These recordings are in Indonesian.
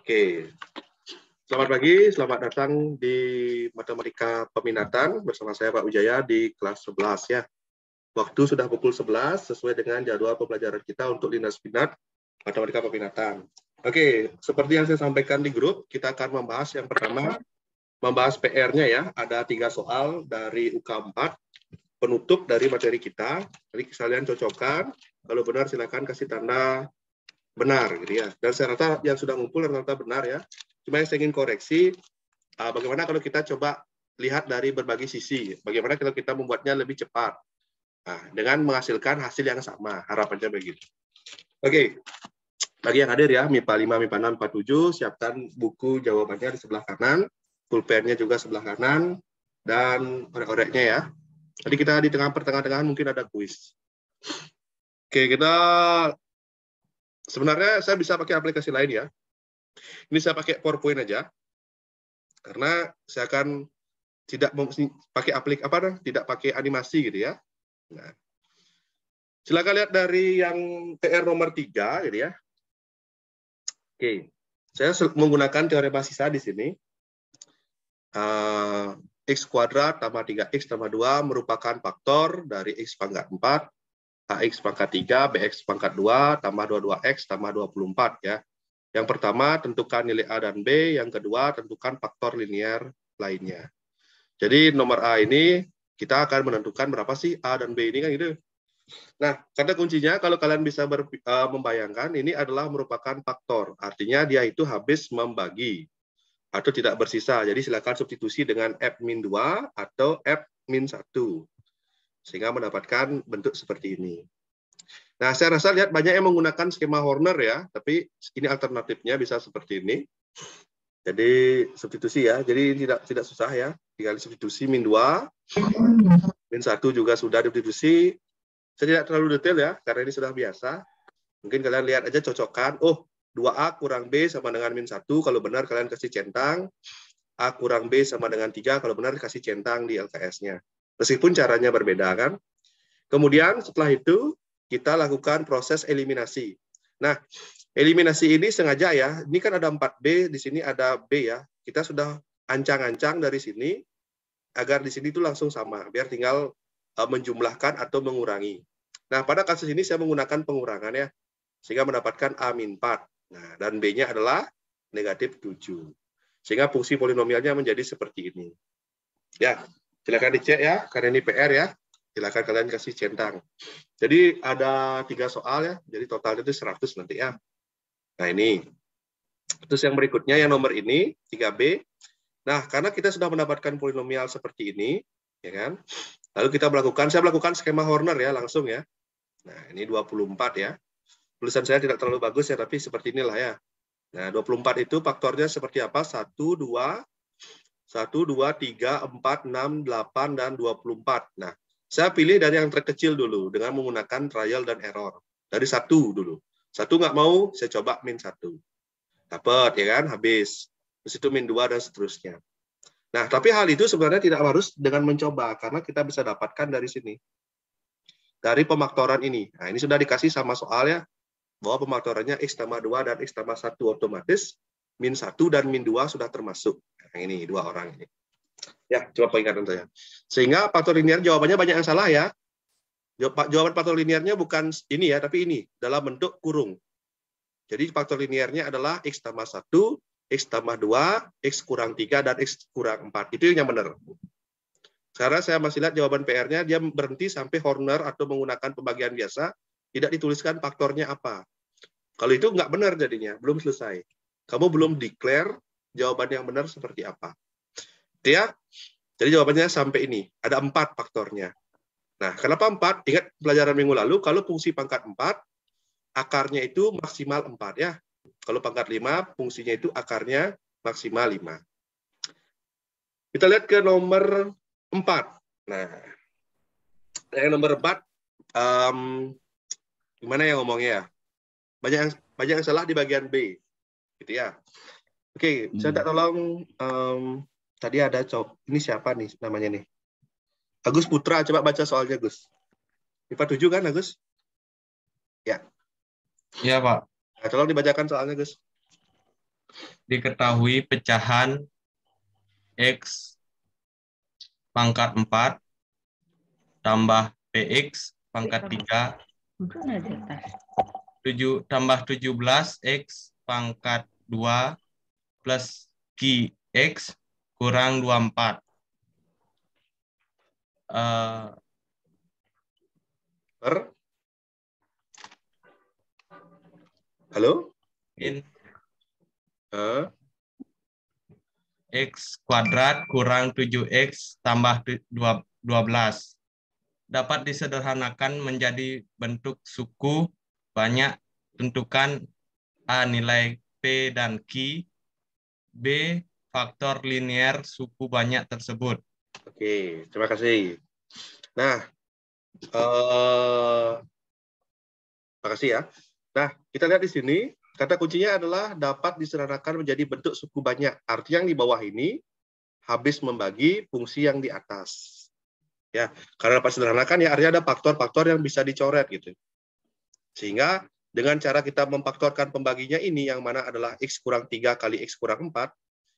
Oke, selamat pagi, selamat datang di Matematika Peminatan bersama saya Pak Wijaya di kelas 11 ya. Waktu sudah pukul 11 sesuai dengan jadwal pembelajaran kita untuk Dinas Minat Matematika Peminatan. Oke, seperti yang saya sampaikan di grup, kita akan membahas yang pertama, membahas PR-nya ya. Ada 3 soal dari UK 4, penutup dari materi kita. Jadi kalian cocokkan, kalau benar silakan kasih tanda benar gitu ya. Dan saya rasa yang sudah ngumpul rata-rata benar ya. Cuma yang saya ingin koreksi, bagaimana kalau kita coba lihat dari berbagai sisi, bagaimana kalau kita membuatnya lebih cepat, dengan menghasilkan hasil yang sama, harapannya begitu. Oke, bagi yang hadir ya, MIPA 5, MIPA 6, MIPA 7, siapkan buku jawabannya di sebelah kanan, pulpennya juga sebelah kanan, dan orek-oreknya ya. Jadi kita di pertengahan mungkin ada kuis. Oke, kita sebenarnya saya bisa pakai aplikasi lain ya. Ini saya pakai PowerPoint aja, karena saya akan tidak pakai tidak pakai animasi gitu ya. Nah, silakan lihat dari yang PR nomor 3 gitu ya. Oke, saya menggunakan teorema sisa di sini. X kuadrat tambah 3x tambah 2 merupakan faktor dari x pangkat 4, ax pangkat 3, bx pangkat 2, tambah 22x tambah 24 ya. Yang pertama, tentukan nilai A dan B. Yang kedua, tentukan faktor linear lainnya. Jadi nomor A ini, kita akan menentukan berapa sih A dan B ini kan gitu. Nah, kata kuncinya kalau kalian bisa membayangkan, ini adalah merupakan faktor. Artinya dia itu habis membagi atau tidak bersisa. Jadi silakan substitusi dengan F-2 atau F-1. Sehingga mendapatkan bentuk seperti ini. Nah, saya rasa lihat banyak yang menggunakan skema Horner ya, tapi ini alternatifnya bisa seperti ini. Jadi substitusi ya, jadi tidak susah ya, tinggal substitusi min 2, min 1 juga sudah substitusi. Saya tidak terlalu detail ya, karena ini sudah biasa. Mungkin kalian lihat aja cocokkan, oh 2A kurang B sama dengan min 1, kalau benar kalian kasih centang, A kurang B sama dengan 3, kalau benar kasih centang di LKS-nya. Meskipun caranya berbeda kan. Kemudian setelah itu, kita lakukan proses eliminasi. Nah, eliminasi ini sengaja ya, ini kan ada 4B, di sini ada B ya. Kita sudah ancang-ancang dari sini, agar di sini itu langsung sama, biar tinggal menjumlahkan atau mengurangi. Nah, pada kasus ini saya menggunakan pengurangan ya, sehingga mendapatkan A-4. Nah, dan B-nya adalah negatif 7. Sehingga fungsi polinomialnya menjadi seperti ini. Ya, silakan dicek ya, karena ini PR ya. Silakan kalian kasih centang. Jadi ada 3 soal ya, jadi totalnya itu 100 nanti ya. Nah ini. Terus yang berikutnya, yang nomor ini, 3B. Nah, karena kita sudah mendapatkan polinomial seperti ini, ya kan? Lalu kita saya melakukan skema Horner ya, langsung ya. Nah, ini 24 ya. Tulisan saya tidak terlalu bagus ya, tapi seperti inilah ya. Nah, 24 itu faktornya seperti apa? 1, 2, 3, 4, 6, 8, dan 24. Nah, saya pilih dari yang terkecil dulu dengan menggunakan trial dan error. Dari 1 dulu. 1 nggak mau, saya coba min 1. Dapat, ya kan? Habis. Terus itu min 2 dan seterusnya. Nah, tapi hal itu sebenarnya tidak harus dengan mencoba, karena kita bisa dapatkan dari sini. Dari pemaktoran ini. Nah, ini sudah dikasih sama soalnya, bahwa pemaktorannya X tambah 2 dan X tambah 1 otomatis, min 1 dan min 2 sudah termasuk. Nah, ini, 2 orang ini. Ya, coba peringatan saya. Sehingga faktor linear jawabannya banyak yang salah ya. Jawaban faktor linearnya bukan ini ya, tapi ini, dalam bentuk kurung. Jadi faktor linearnya adalah X tambah 1, X tambah 2, X kurang 3, dan X kurang 4. Itu yang benar. Sekarang saya masih lihat jawaban PR-nya, dia berhenti sampai Horner atau menggunakan pembagian biasa, tidak dituliskan faktornya apa. Kalau itu nggak benar jadinya, belum selesai. Kamu belum declare jawaban yang benar seperti apa. Ya, jadi jawabannya sampai ini. Ada 4 faktornya. Nah, kenapa 4? Ingat pelajaran minggu lalu, kalau fungsi pangkat 4, akarnya itu maksimal 4 ya. Kalau pangkat 5, fungsinya itu akarnya maksimal 5. Kita lihat ke nomor 4. Nah, yang nomor 4, gimana yang ngomongnya ya? Banyak yang salah di bagian B. Gitu ya. Oke, saya tak tolong, tadi ada ini siapa nih namanya nih? Agus Putra, coba baca soalnya Gus. MIPA 7 kan Agus? Ya. Iya Pak. Nah, tolong dibacakan soalnya Gus. diketahui pecahan X pangkat 4 tambah PX pangkat 3 tambah 17 X pangkat 2 plus QX kurang 24. Halo? In X kuadrat kurang 7X tambah 12. Dapat disederhanakan menjadi bentuk suku banyak. Tentukan A nilai P dan Q, B faktor linear suku banyak tersebut. Oke, terima kasih. Nah, makasih ya. Nah, kita lihat di sini, kata kuncinya adalah dapat disederhanakan menjadi bentuk suku banyak. Arti yang di bawah ini habis membagi fungsi yang di atas. Ya, karena dapat disederhanakan ya artinya ada faktor-faktor yang bisa dicoret gitu. Sehingga dengan cara kita memfaktorkan pembaginya ini yang mana adalah X kurang 3 kali X kurang 4,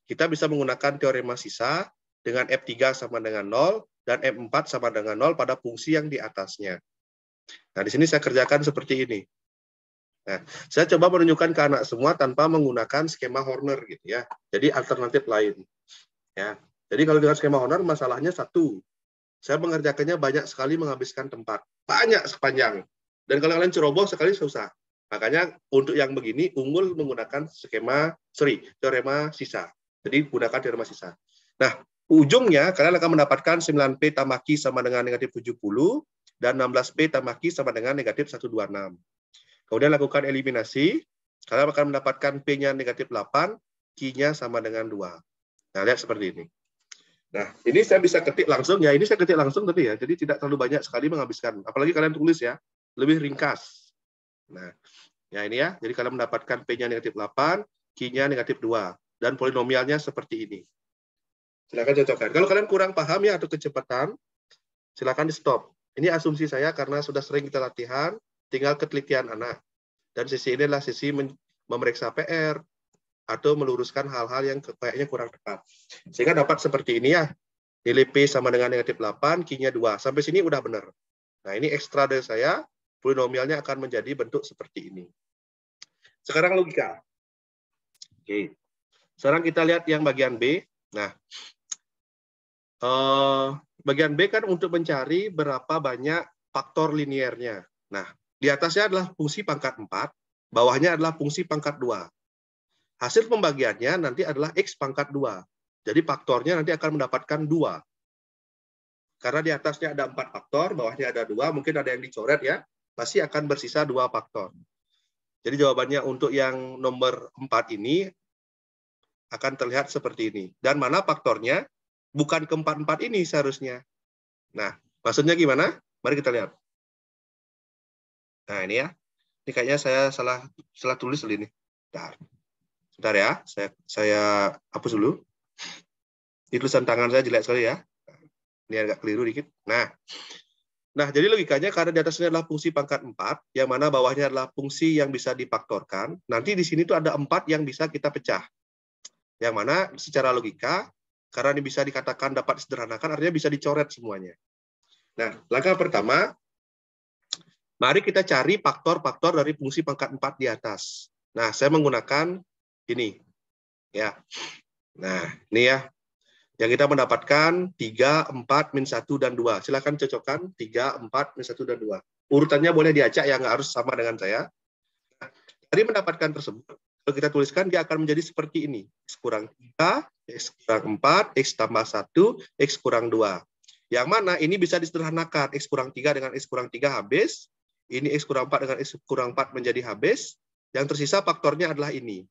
kita bisa menggunakan teorema sisa dengan F3 sama dengan 0 dan F4 sama dengan 0 pada fungsi yang di atasnya. Nah, di sini saya kerjakan seperti ini. Nah, saya coba menunjukkan ke anak semua tanpa menggunakan skema Horner gitu ya. Jadi alternatif lain. Ya. Jadi kalau dengan skema Horner masalahnya satu. Saya mengerjakannya banyak sekali menghabiskan tempat. Banyak sepanjang. Dan kalau kalian ceroboh sekali susah. Makanya untuk yang begini unggul menggunakan teorema sisa. Jadi gunakan teorema sisa. Nah, ujungnya kalian akan mendapatkan 9P tambah Q sama dengan negatif 70 dan 16P tambah Q sama dengan negatif 126. Kemudian lakukan eliminasi. Kalian akan mendapatkan P-nya negatif 8, Q-nya sama dengan 2. Nah, lihat seperti ini. Nah, ini saya bisa ketik langsung. Ya, ini saya ketik langsung tapi ya. Jadi tidak terlalu banyak sekali menghabiskan. Apalagi kalian tulis ya. Lebih ringkas. Nah, ya ini ya. Jadi kalian mendapatkan P-nya negatif 8, Q-nya negatif 2. Dan polinomialnya seperti ini. Silakan cocokkan. Kalau kalian kurang paham ya atau kecepatan, silakan di stop. Ini asumsi saya karena sudah sering kita latihan, tinggal ketelitian anak. Dan sesi ini adalah sesi memeriksa PR atau meluruskan hal-hal yang kayaknya kurang tepat. Sehingga dapat seperti ini ya. Nilai P sama dengan negatif 8, Q-nya 2. Sampai sini udah benar. Nah, ini ekstra dari saya, polinomialnya akan menjadi bentuk seperti ini. Sekarang logika. Oke. Sekarang kita lihat yang bagian B. Nah, bagian B kan untuk mencari berapa banyak faktor linearnya. Nah, di atasnya adalah fungsi pangkat 4, bawahnya adalah fungsi pangkat 2. Hasil pembagiannya nanti adalah X pangkat 2. Jadi faktornya nanti akan mendapatkan 2. Karena di atasnya ada 4 faktor, bawahnya ada 2, mungkin ada yang dicoret ya, pasti akan bersisa 2 faktor. Jadi jawabannya untuk yang nomor 4 ini akan terlihat seperti ini. Dan mana faktornya? Bukan ke-4 ini seharusnya. Nah, maksudnya gimana? Mari kita lihat. Nah, ini ya. Ini kayaknya saya salah tulis ini. Sebentar ya, saya hapus dulu. Ini tulisan tangan saya jelek sekali ya. Ini agak keliru dikit. Nah, jadi logikanya karena di atasnya adalah fungsi pangkat 4, yang mana bawahnya adalah fungsi yang bisa difaktorkan, nanti di sini tuh ada 4 yang bisa kita pecah. Yang mana secara logika, karena ini bisa dikatakan dapat disederhanakan, artinya bisa dicoret semuanya. Nah, langkah pertama, mari kita cari faktor-faktor dari fungsi pangkat 4 di atas. Nah, saya menggunakan ini. Ya. Nah, ini ya. Yang kita mendapatkan 3, 4, min 1, dan 2. Silakan cocokkan 3, 4, min 1, dan 2. Urutannya boleh diacak, ya nggak harus sama dengan saya. Nah, dari mendapatkan tersebut, kalau kita tuliskan, dia akan menjadi seperti ini. X kurang 3, X kurang 4, X tambah 1, X kurang 2. Yang mana ini bisa disederhanakan. X kurang 3 dengan X kurang 3 habis. Ini X kurang 4 dengan X kurang 4 menjadi habis. Yang tersisa faktornya adalah ini.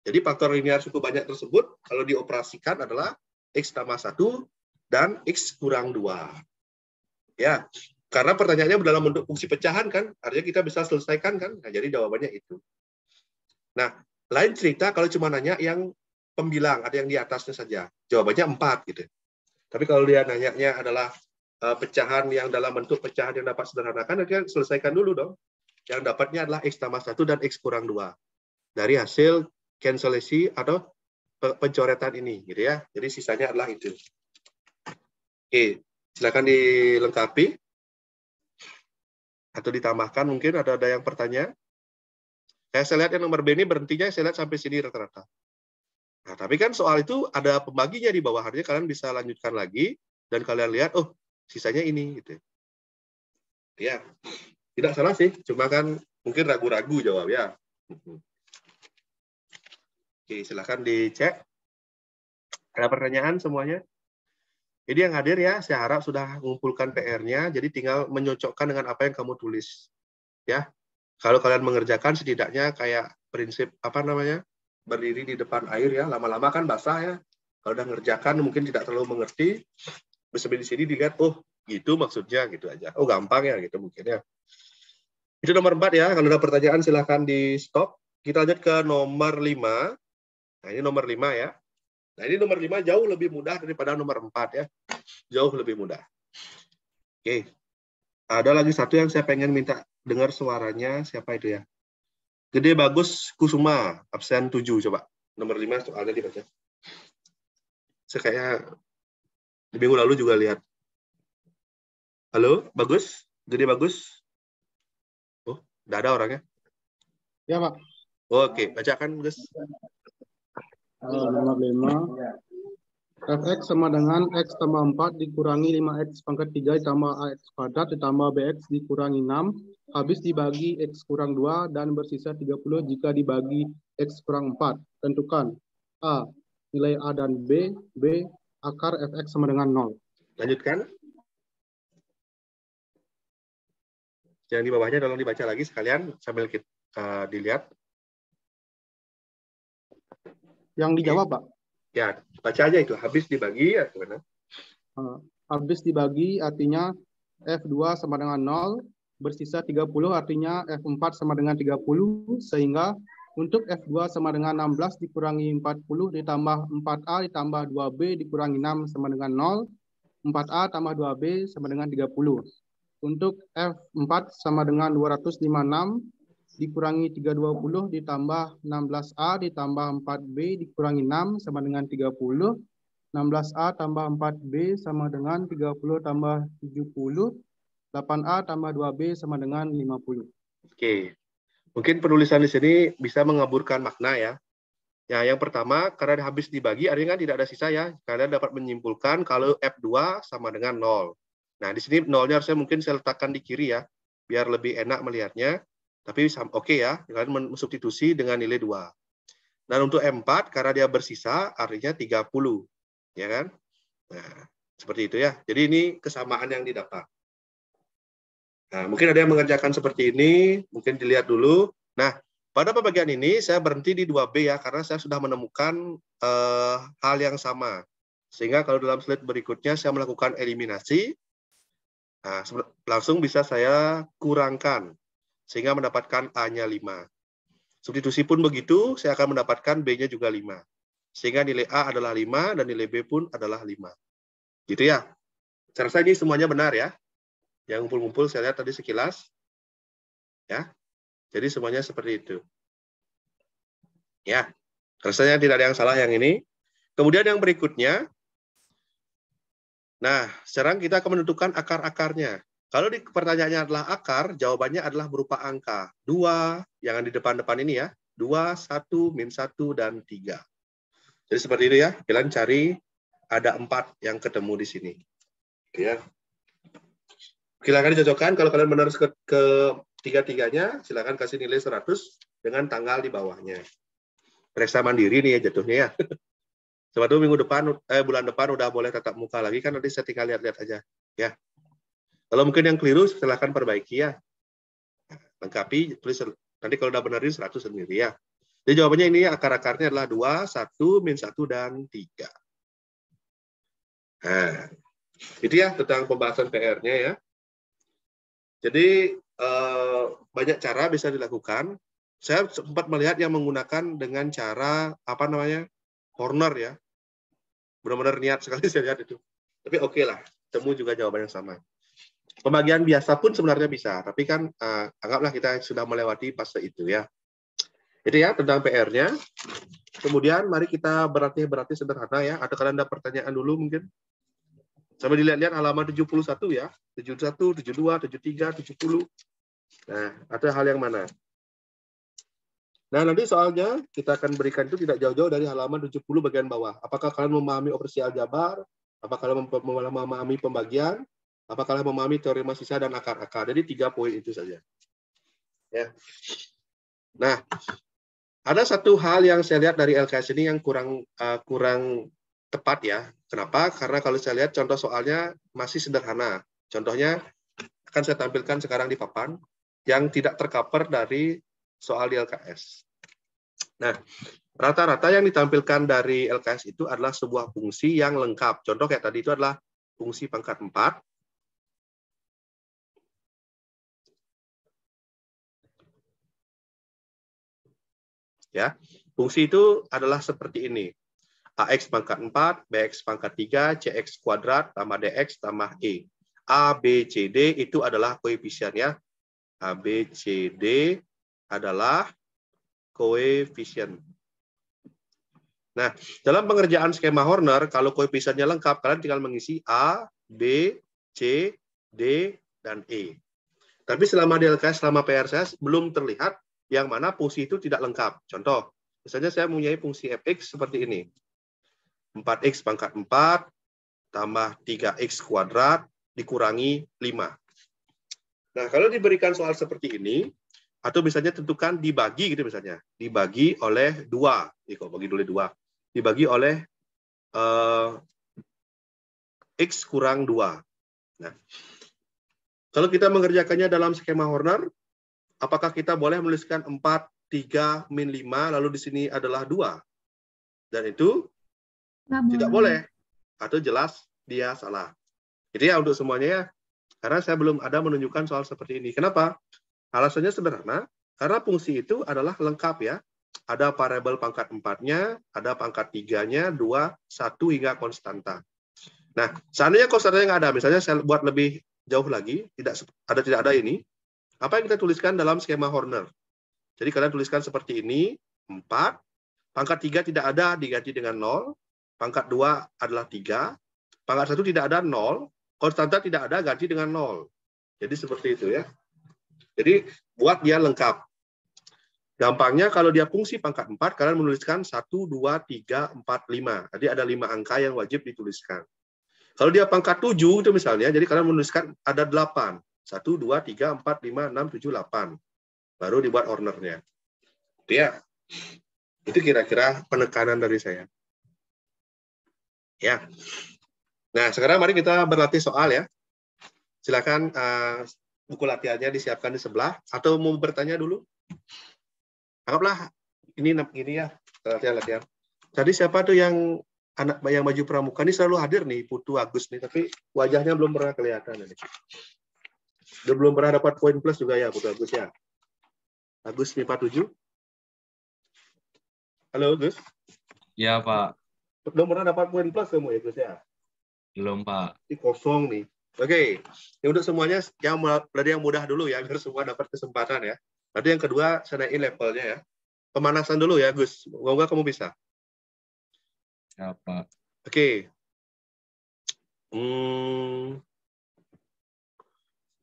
Jadi faktor linear suku banyak tersebut, kalau dioperasikan adalah X tambah 1 dan X kurang 2. Ya, karena pertanyaannya dalam bentuk fungsi pecahan kan, artinya kita bisa selesaikan kan. Nah, jadi jawabannya itu. Nah, lain cerita kalau cuma nanya yang pembilang, ada yang di atasnya saja. Jawabannya 4 gitu. Tapi kalau dia nanyanya adalah pecahan yang dalam bentuk pecahan yang dapat sederhanakan, nanti selesaikan dulu dong. Yang dapatnya adalah X tambah 1 dan X kurang 2. Dari hasil cancellation atau pencoretan ini, gitu ya. Jadi sisanya adalah itu. Oke, silakan dilengkapi atau ditambahkan. Mungkin ada yang bertanya. Saya lihat yang nomor B ini berhentinya saya lihat sampai sini rata-rata. Nah, tapi kan soal itu ada pembaginya di bawah, artinya kalian bisa lanjutkan lagi dan kalian lihat, oh sisanya ini, gitu. Ya, tidak salah sih, cuma kan mungkin ragu-ragu jawab ya. Oke, silahkan dicek. Ada pertanyaan semuanya? Jadi yang hadir ya, saya harap sudah mengumpulkan PR-nya, jadi tinggal menyocokkan dengan apa yang kamu tulis. Ya, kalau kalian mengerjakan setidaknya kayak prinsip apa namanya, berdiri di depan air ya, lama-lama kan basah ya. Kalau udah ngerjakan mungkin tidak terlalu mengerti, bisa di sini dilihat, oh gitu maksudnya gitu aja. Oh gampang ya gitu mungkin ya. Itu nomor 4 ya, kalau ada pertanyaan silahkan di stop. Kita lanjut ke nomor 5. Nah ini nomor 5 ya. Nah ini nomor 5 jauh lebih mudah daripada nomor 4 ya. Jauh lebih mudah. Oke. Ada lagi satu yang saya pengen minta dengar suaranya, siapa itu ya? Gede Bagus Kusuma, absen 7 coba. Nomor 5 soalnya dibaca. Saya kayak di minggu lalu juga lihat. Halo, Bagus? Gede Bagus? Oh, udah ada orangnya? Ya, Pak. Oke, bacakan, Gus. Nomor 5. Fx sama dengan X tambah 4 dikurangi 5X pangkat 3 ditambah AX kuadrat ditambah BX dikurangi 6. Habis dibagi X kurang 2 dan bersisa 30 jika dibagi X kurang 4. Tentukan A. Nilai A dan B. B. Akar Fx sama dengan 0. Lanjutkan. Yang di bawahnya tolong dibaca lagi sekalian sambil kita dilihat. Yang dijawab, Pak? Ya, baca aja itu. Habis dibagi ya gimana? Habis dibagi artinya F2 sama dengan 0, bersisa 30 artinya F4 sama dengan 30, sehingga untuk F2 sama dengan 16 dikurangi 40 ditambah 4A ditambah 2B dikurangi 6 sama dengan 0, 4A tambah 2B sama dengan 30. Untuk F4 sama dengan 256 dikurangi 320 ditambah 16A ditambah 4B dikurangi 6 sama dengan 30. 16A tambah 4B sama dengan 30 tambah 70. 8A tambah 2B sama dengan 50. Oke. Mungkin penulisan di sini bisa mengaburkan makna ya. Ya, yang pertama, karena habis dibagi, artinya kan tidak ada sisa ya. Kalian dapat menyimpulkan kalau F2 sama dengan 0. Nah, di sini nolnya harusnya mungkin saya letakkan di kiri ya, biar lebih enak melihatnya. Tapi oke ya, kalian mensubstitusi dengan nilai 2. Dan untuk M4, karena dia bersisa, artinya 30. Ya kan? Nah, seperti itu ya. Jadi ini kesamaan yang didapat. Nah, mungkin ada yang mengerjakan seperti ini, mungkin dilihat dulu. Nah, pada pembagian ini saya berhenti di 2B ya, karena saya sudah menemukan hal yang sama. Sehingga kalau dalam slide berikutnya saya melakukan eliminasi, nah, langsung bisa saya kurangkan. Sehingga mendapatkan A-nya 5. Substitusi pun begitu, saya akan mendapatkan B-nya juga 5. Sehingga nilai A adalah 5 dan nilai B pun adalah 5. Gitu ya. Saya rasa ini semuanya benar ya. Yang ngumpul-ngumpul saya lihat tadi sekilas. Ya. Jadi semuanya seperti itu. Ya. Rasanya tidak ada yang salah yang ini. Kemudian yang berikutnya. Nah, sekarang kita akan menentukan akar-akarnya. Kalau di pertanyaannya adalah akar, jawabannya adalah berupa angka. 2, yang di depan-depan ini ya. 2, 1, min 1, dan 3. Jadi seperti itu ya. Kalian cari ada 4 yang ketemu di sini. Ya. Silakan dicocokkan. Kalau kalian benar ke tiga-tiganya, silakan kasih nilai 100 dengan tanggal di bawahnya. Periksa mandiri nih ya jatuhnya ya. Sebab minggu depan, bulan depan udah boleh tatap muka lagi kan, nanti saya tinggal lihat-lihat aja. Ya. Kalau mungkin yang keliru, silakan perbaiki ya. Lengkapi, tulis nanti kalau udah benerin 100 sendiri ya. Jadi jawabannya ini akar-akarnya adalah 2, 1, min 1, dan 3. Nah, itu ya tentang pembahasan PR-nya ya. Jadi banyak cara bisa dilakukan. Saya sempat melihat yang menggunakan dengan cara apa namanya corner ya. Benar-benar niat sekali saya lihat itu. Tapi oke lah, temu juga jawaban yang sama. Pembagian biasa pun sebenarnya bisa, tapi kan anggaplah kita sudah melewati fase itu ya. Itu ya tentang PR-nya. Kemudian mari kita berarti sederhana ya. Ada kalian ada pertanyaan dulu mungkin? Sampai dilihat-lihat halaman 71 ya. 71, 72, 73, 70. Nah, ada hal yang mana? Nah, nanti soalnya kita akan berikan itu tidak jauh-jauh dari halaman 70 bagian bawah. Apakah kalian memahami operasi aljabar? Apakah kalian memahami pembagian? Apakah kalian memahami teorema sisa dan akar-akar? Jadi 3 poin itu saja. Ya. Nah, ada satu hal yang saya lihat dari LKS ini yang kurang tepat ya. Kenapa? Karena kalau saya lihat contoh soalnya masih sederhana. Contohnya akan saya tampilkan sekarang di papan yang tidak tercover dari soal di LKS. Nah, rata-rata yang ditampilkan dari LKS itu adalah sebuah fungsi yang lengkap. Contoh kayak tadi itu adalah fungsi pangkat 4. Ya, fungsi itu adalah seperti ini. AX pangkat 4, BX pangkat 3, CX kuadrat, tambah DX, tambah E. A, B, C, D itu adalah koefisiennya. A, B, C, D adalah koefisien. Nah, dalam pengerjaan skema Horner, kalau koefisiennya lengkap, kalian tinggal mengisi A, B, C, D, dan E. Tapi selama di LKS, selama PRSS, belum terlihat yang mana fungsi itu tidak lengkap. Contoh, misalnya saya mempunyai fungsi fx seperti ini. 4x pangkat 4 tambah 3x kuadrat dikurangi 5. Nah, kalau diberikan soal seperti ini, atau misalnya tentukan dibagi gitu misalnya, dibagi oleh 2. Ini kok bagi dulu 2. Dibagi oleh X kurang 2. Nah, kalau kita mengerjakannya dalam skema Horner, apakah kita boleh menuliskan 4, 3, min 5, lalu di sini adalah 2? Dan itu tidak boleh. Atau jelas dia salah. Jadi ya untuk semuanya ya, karena saya belum ada menunjukkan soal seperti ini. Kenapa? Alasannya sederhana, karena fungsi itu adalah lengkap ya. Ada variabel pangkat 4-nya, ada pangkat 3-nya, 2, 1 hingga konstanta. Nah, seandainya konstantanya nggak ada, misalnya saya buat lebih jauh lagi, tidak ada ini, apa yang kita tuliskan dalam skema Horner? Jadi kalian tuliskan seperti ini, 4, pangkat 3 tidak ada, diganti dengan 0, pangkat 2 adalah 3, pangkat 1 tidak ada 0, konstanta tidak ada, ganti dengan 0. Jadi seperti itu ya. Jadi buat dia lengkap. Gampangnya kalau dia fungsi pangkat 4, kalian menuliskan 1, 2, 3, 4, 5. Jadi ada 5 angka yang wajib dituliskan. Kalau dia pangkat 7 itu misalnya, jadi kalian menuliskan ada 8. 1, 2, 3, 4, 5, 6, 7, 8. Baru dibuat Hornernya. Ya. Itu kira-kira penekanan dari saya. Ya. Nah, sekarang mari kita berlatih soal ya. Silakan buku latihannya disiapkan di sebelah atau mau bertanya dulu. Anggaplah ini ya latihan. Tadi siapa tuh yang anak yang maju pramuka ini selalu hadir nih, Putu Agus nih, tapi wajahnya belum pernah kelihatan ini. Dia belum pernah dapat poin plus juga ya Putu Agus ya. Agus 57. Halo Gus. Ya Pak. Belum pernah dapat poin plus kamu ya Gus ya. Belum Pak. Ini kosong nih. Oke. Ya untuk semuanya yang mudah dulu ya biar semua dapat kesempatan ya. Nanti yang kedua saya naikin levelnya ya. Pemanasan dulu ya Gus. Semoga kamu bisa. Ya Pak. Oke.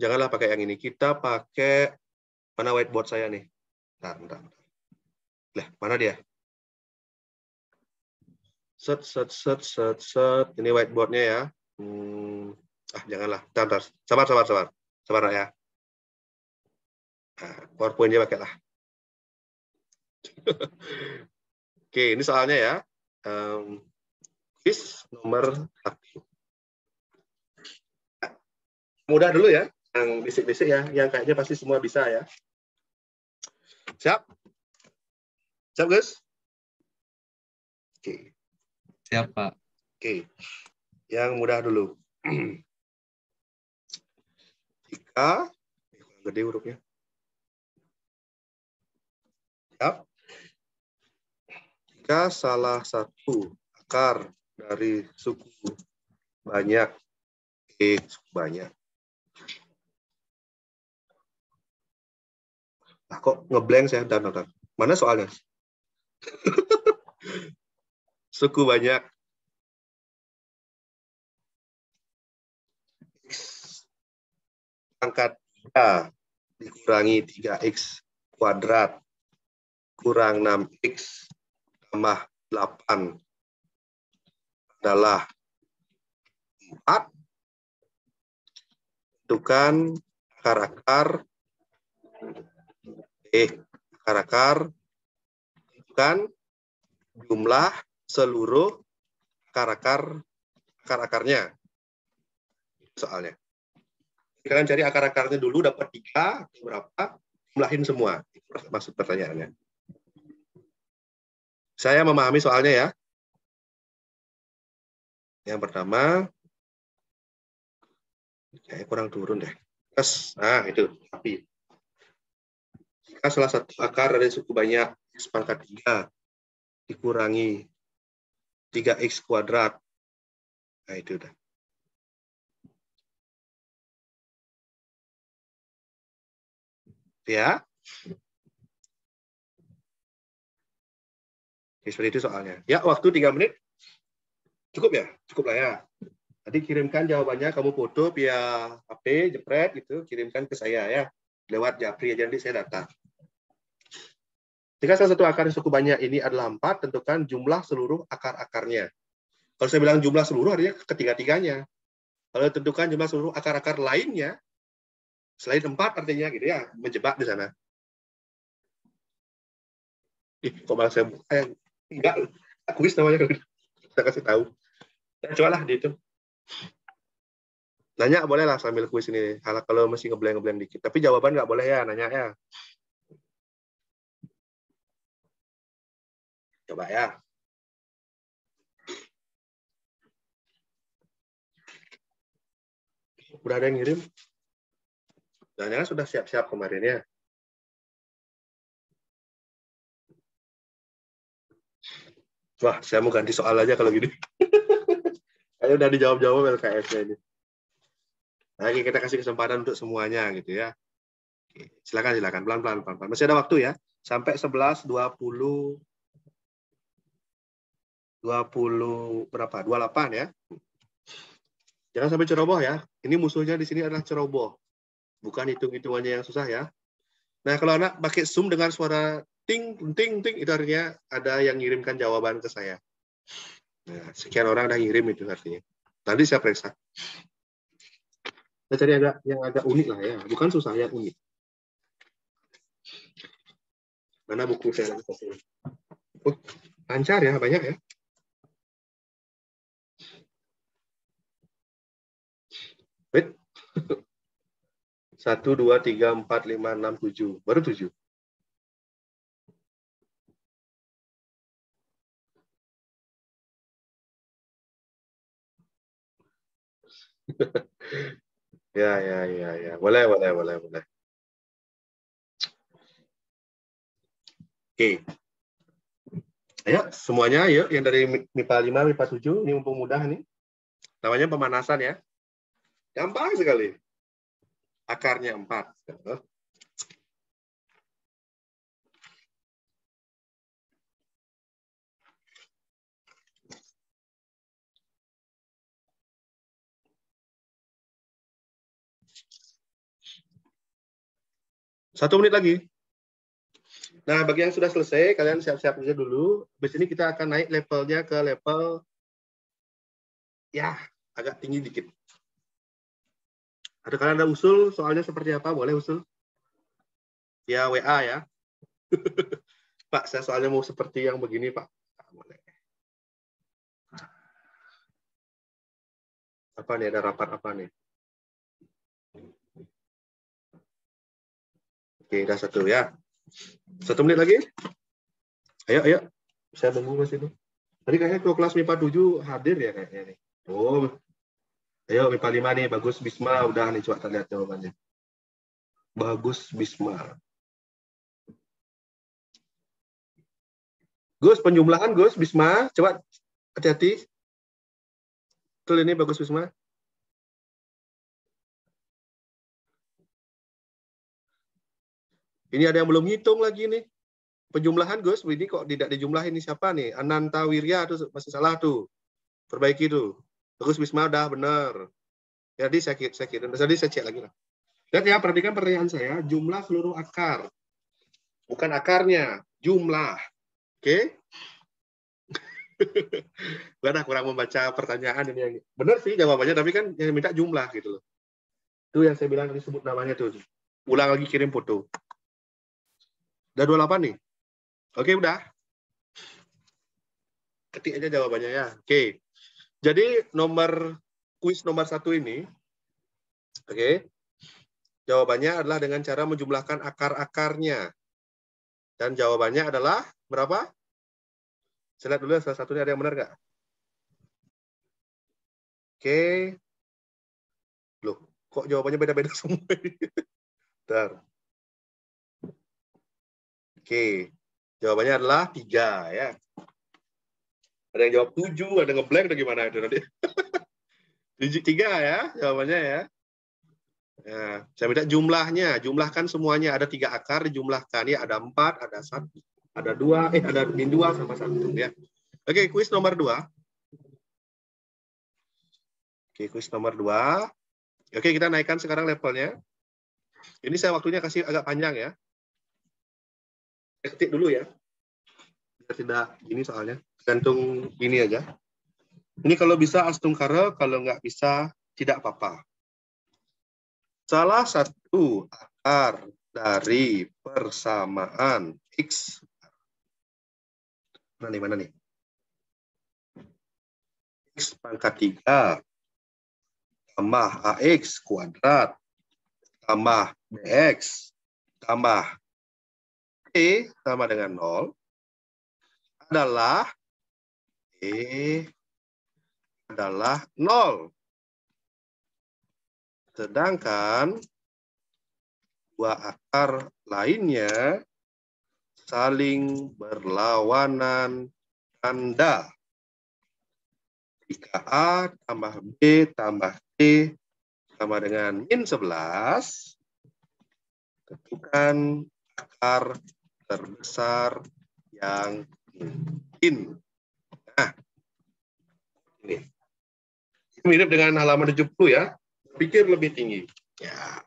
Janganlah pakai yang ini. Kita pakai mana whiteboard saya nih. Bentar. Lah, mana dia? Set. Ini whiteboardnya ya. Janganlah. Bentar. Sabar ya. Nah, PowerPoint-nya pakai lah. Oke, ini soalnya ya. Quiz nomor 1. Mudah dulu ya. Yang bisik-bisik ya. Yang kayaknya pasti semua bisa ya. Siap? Siap, Gus? Oke. Siap, Pak. Oke. Yang mudah dulu. Jika, gede hurufnya. Siap? Jika salah satu akar dari suku banyak, suku banyak. Nah, kok ngeblank saya? Bentar. Mana soalnya? suku banyak X pangkat 3 dikurangi 3X kuadrat kurang 6X tambah 8 adalah 4. Tentukan akar-akar. Akar-akar. Tentukan jumlah seluruh akar-akarnya. Soalnya. Kalian cari akar-akarnya dulu, dapat 3, berapa, jumlahin semua. Itu maksud pertanyaannya. Saya memahami soalnya ya. Yang pertama, kayak kurang turun deh. Terus, nah itu, tapi jika salah satu akar dari suku banyak X pangkat 3 dikurangi 3X kuadrat. Nah itu udah. Ya. Oke, seperti itu soalnya. Ya, waktu 3 menit. Cukup ya? Cukup lah ya. Tadi kirimkan jawabannya, kamu foto via HP, jepret, gitu, kirimkan ke saya ya. Lewat Japri aja, nanti saya data. Jika salah satu akar suku banyak ini adalah 4, tentukan jumlah seluruh akar-akarnya. Kalau saya bilang jumlah seluruh, artinya ketiga-tiganya. Kalau tentukan jumlah seluruh akar-akar lainnya, selain 4 artinya gitu ya, menjebak di sana. Kok malah saya buka? Enggak, kuis namanya. Saya kasih tahu. Ya, cobalah di itu. Nanya boleh lah sambil kuis ini. Kalau masih ngeblank dikit. Tapi jawaban nggak boleh ya, nanya ya. Coba ya. Udah ada yang ngirim? Jangan-jangan sudah siap-siap kemarin ya. Wah, saya mau ganti soal aja kalau gini. Kayaknya udah dijawab-jawab LKS-nya ini. Nah, kita kasih kesempatan untuk semuanya gitu ya. Oke, silakan pelan-pelan. Masih ada waktu ya. Sampai 11, 20 berapa? 28 ya. Jangan sampai ceroboh ya. Ini musuhnya di sini adalah ceroboh. Bukan hitung-hitungannya yang susah ya. Nah, kalau anak pakai Zoom dengan suara ting, itu artinya ada yang ngirimkan jawaban ke saya. Nah, sekian orang udah ngirim itu artinya. Nanti saya periksa. Kita cari yang agak unik lah ya. Bukan susah, yang unik. Mana buku saya? Oh, lancar ya, banyak ya. Wait. 1, 2, 3, 4, 5, 6, 7. Baru 7. Ya. Boleh. Oke. Ayo, semuanya yuk. Yang dari MIPA 5, MIPA 7. Ini mumpung mudah nih. Namanya pemanasan ya. Gampang sekali. Akarnya 4. Satu menit lagi. Nah, bagi yang sudah selesai, kalian siap-siap aja dulu. Habis ini kita akan naik levelnya ke level ya agak tinggi dikit. Kalian ada usul soalnya seperti apa? Boleh usul? Ya WA ya. Pak, saya soalnya mau seperti yang begini, Pak. Boleh. Apa nih? Ada rapat apa nih? Oke, udah 1 ya. 1 menit lagi. Ayo. Saya tunggu Mas itu. Tadi kayaknya kelas MIPA 7 hadir ya kayaknya nih. Oh. Ayo MIPA 5 nih, bagus Bisma. Udah nih, coba kita lihat jawabannya. Bagus Bisma. Gus, penjumlahan Gus, Bisma. Coba hati-hati. Betul ini bagus Bisma. Ini ada yang belum hitung lagi nih. Penjumlahan Gus, ini kok tidak dijumlahin, ini siapa nih? Ananta Wirya tuh masih salah tuh. Perbaiki tuh. Terus Wisma udah benar. Jadi saya kira, tadi saya cek lagi lah. Lihat ya, perhatikan pertanyaan saya, jumlah seluruh akar. Bukan akarnya, jumlah. Oke? Gak kurang membaca pertanyaan ini. Benar sih jawabannya, tapi kan yang minta jumlah gitu loh. Itu yang saya bilang disebut namanya tuh. Ulang lagi kirim foto. Udah 28 nih. Oke, udah. Ketik aja jawabannya ya. Oke. Jadi kuis nomor 1 ini, oke. Jawabannya adalah dengan cara menjumlahkan akar-akarnya. Dan jawabannya adalah berapa? Saya lihat dulu salah satunya ada yang benar nggak? Oke. Loh, kok jawabannya beda-beda semua ini? Bentar. Oke. Jawabannya adalah 3 ya. Ada yang jawab 7, ada ngeblank, ada gimana itu nanti? 3 ya jawabannya ya. Nah, saya minta jumlahnya, jumlahkan semuanya. Ada 3 akar, dijumlahkan ya. Ada 4, ada 1, ada 2, ada min 2 sama 1 ya. Oke, kuis nomor 2. Oke, kuis nomor 2. Oke, kita naikkan sekarang levelnya. Ini saya waktunya kasih agak panjang ya. Ketik dulu ya. Biar tidak gini soalnya. Gantung ini aja. Ini kalau bisa astungkara, kalau nggak bisa tidak apa-apa. Salah satu akar dari persamaan X. Mana nih? X pangkat 3 tambah AX kuadrat tambah BX tambah E sama dengan 0 adalah E adalah 0. Sedangkan 2 akar lainnya saling berlawanan tanda. Jika A tambah B tambah C sama dengan min 11, tentukan akar terbesar yang mungkin. Nah, ini mirip dengan halaman 70 ya. Pikir lebih tinggi. Ya.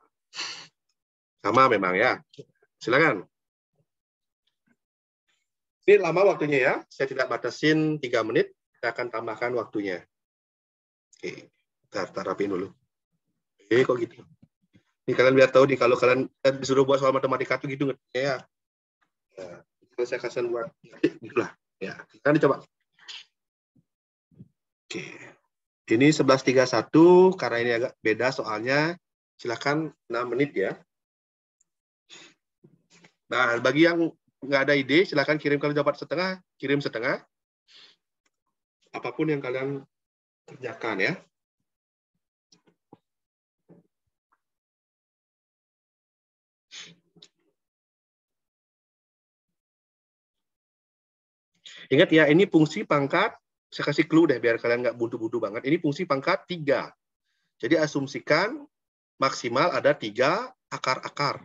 Sama memang ya. Silakan. Ini lama waktunya ya. Saya tidak batasin 3 menit. Saya akan tambahkan waktunya. Oke. Kita rapiin dulu. Kok gitu? Ini kalian biar tahu nih, kalau kalian disuruh buat soal matematika itu gitu ya. Nah, kalau saya kasih buat gitulah. Ya, kita dicoba. Oke. Ini 11.31 karena ini agak beda soalnya. Silakan 6 menit ya. Nah, bagi yang nggak ada ide, silakan kirim. Kalau dapat setengah, kirim setengah. Apapun yang kalian kerjakan ya. Ingat ya, ini fungsi pangkat, saya kasih clue deh biar kalian nggak buntu-buntu banget. Ini fungsi pangkat 3. Jadi asumsikan maksimal ada 3 akar-akar.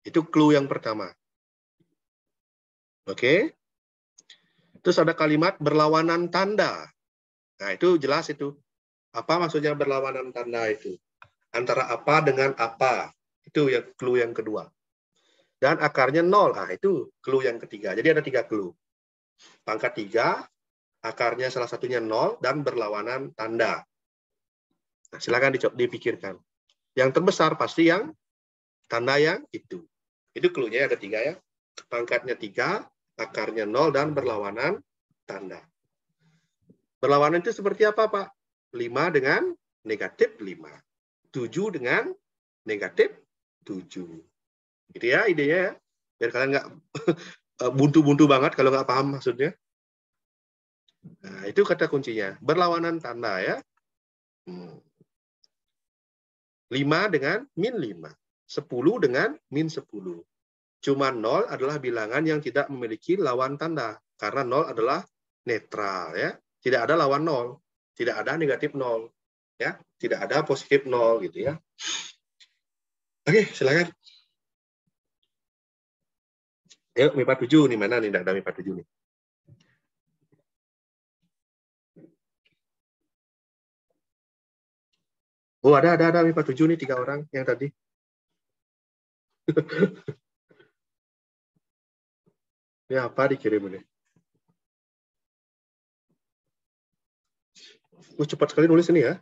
Itu clue yang pertama. Oke. Terus ada kalimat berlawanan tanda. Nah, itu jelas itu. Apa maksudnya berlawanan tanda itu? Antara apa dengan apa. Itu yang clue yang kedua. Dan akarnya 0. Nah, itu clue yang ketiga. Jadi ada 3 clue. Pangkat 3, akarnya salah satunya 0, dan berlawanan tanda. Nah, silakan dipikirkan. Yang terbesar pasti yang tanda yang itu. Itu clue-nya ada 3 ya. Pangkatnya 3, akarnya 0, dan berlawanan tanda. Berlawanan itu seperti apa, Pak? 5 dengan negatif 5. 7 dengan negatif 7. Gitu ya idenya ya. Biar kalian nggak buntu-buntu banget kalau nggak paham maksudnya. Nah, itu kata kuncinya. Berlawanan tanda ya. 5 dengan min 5. 10 dengan min 10. Cuma 0 adalah bilangan yang tidak memiliki lawan tanda. Karena 0 adalah netral ya. Tidak ada lawan 0. Tidak ada negatif 0. Ya, tidak ada positif 0 gitu ya. Oke, silakan. Ayo, MIPA 7 nih, mana nih? Nggak ada MIPA 7 nih. Oh, ada MIPA 7 nih, 3 orang yang tadi. Ini apa dikirim ini? Cepat sekali nulis ini ya.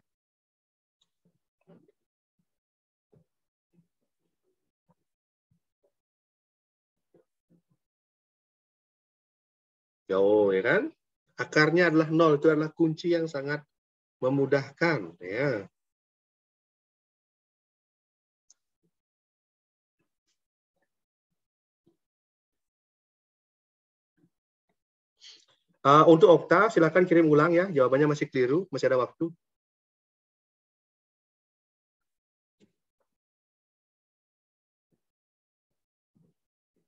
Jauh, ya kan? Akarnya adalah 0, itu adalah kunci yang sangat memudahkan. Ya. Untuk Okta, silakan kirim ulang ya. Jawabannya masih keliru, masih ada waktu.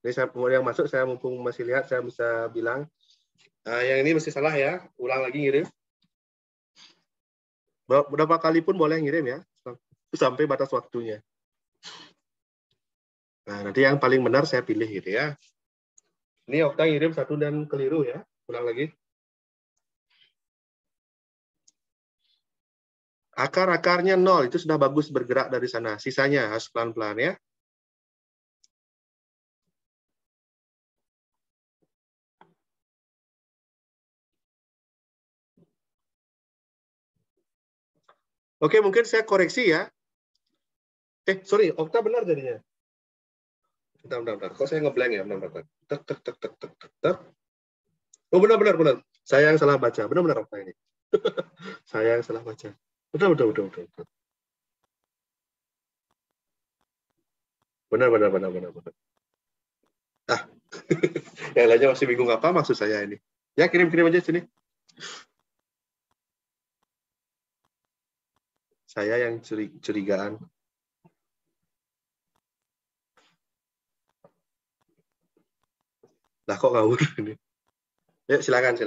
Jadi saya yang masuk, saya mumpung masih lihat, saya bisa bilang, yang ini masih salah ya. Ulang lagi ngirim. Berapa kali pun boleh ngirim ya, sampai batas waktunya. Nah, nanti yang paling benar saya pilih gitu ya. Ini Okta ngirim 1 dan keliru ya. Ulang lagi. Akar-akarnya 0, itu sudah bagus bergerak dari sana. Sisanya harus pelan-pelan ya. Oke, mungkin saya koreksi ya. Sorry, Okta benar jadinya. Bentar. Kok saya ngeblank ya? Bentar. Tek. Oh, benar. Saya yang salah baca. Benar Okta ini. Saya yang salah baca. Betul. Benar. Yang lainnya masih bingung apa maksud saya ini. Ya, kirim aja sini. Saya yang curigaan. Lah kok ngawur ini. Ya, silakan.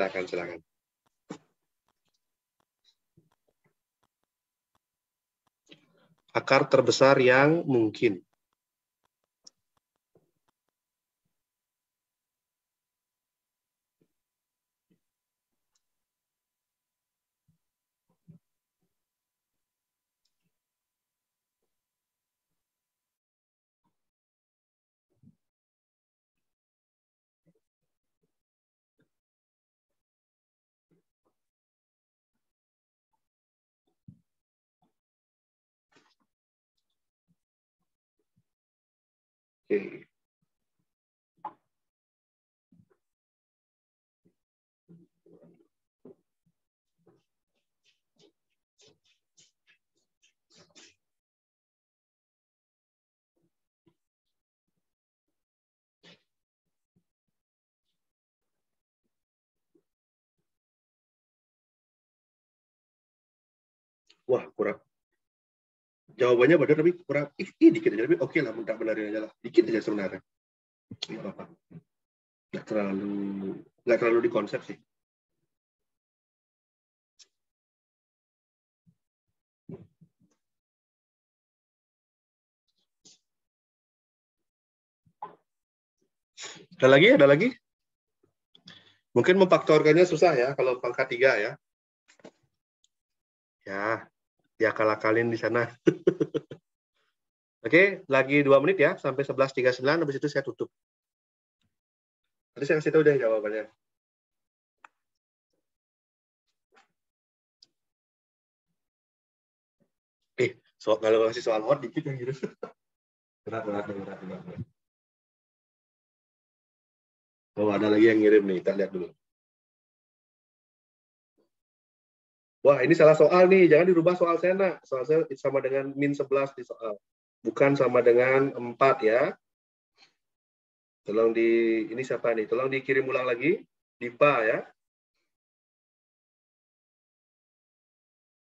Akar terbesar yang mungkin. Oke. Wah, kurang. Jawabannya benar tapi kurang. Dikit aja. Tapi oke lah, minta benarin aja lah. Dikit aja sebenarnya. Nggak apa-apa. Nggak terlalu dikonsep sih. Ada lagi? Mungkin memfaktorkannya susah ya kalau pangkat 3 ya. Ya akal-akalin di sana. Oke, lagi 2 menit ya, sampai 11.39, habis itu saya tutup. Tadi saya kasih tahu deh jawabannya. Kalau kasih soal mod dikit yang gitu. Berat. Oh, ada lagi yang ngirim nih, kita lihat dulu. Wah, ini salah soal nih, jangan dirubah soal saya, nak. Soal saya sama dengan min 11 di soal. Bukan sama dengan 4 ya. Tolong ini siapa nih? Tolong dikirim ulang lagi. Dipa ya.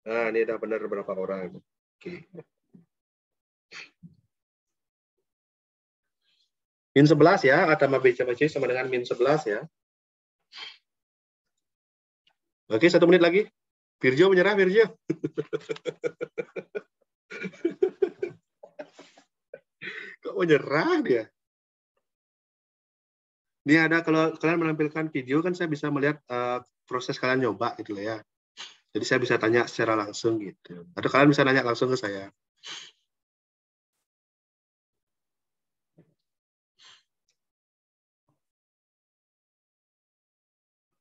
Nah, ini udah benar berapa orang. Oke. Min 11 ya, A tambah B tambah C sama dengan min 11 ya. Oke, 1 menit lagi. Virjo menyerah, Virjo. Kok menyerah dia? Ini ada kalau kalian menampilkan video kan saya bisa melihat proses kalian nyoba gitu ya. Jadi saya bisa tanya secara langsung gitu. Atau kalian bisa nanya langsung ke saya.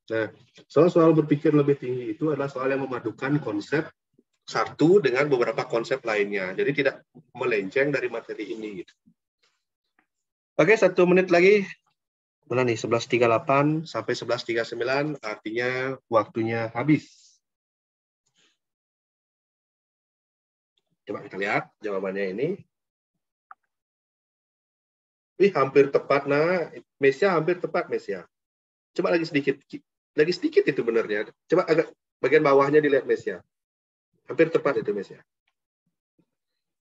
Nah, soal berpikir lebih tinggi itu adalah soal yang memadukan konsep satu dengan beberapa konsep lainnya. Jadi tidak melenceng dari materi ini. Gitu. Oke, 1 menit lagi. Mana nih? 11.38 sampai 11.39, artinya waktunya habis. Coba kita lihat jawabannya ini. Hampir tepat, nah. Mesia hampir tepat, Mesia. Coba lagi sedikit. Lagi sedikit itu benernya. Coba agak bagian bawahnya dilihat, Mesia. Hampir tepat itu, Mesia.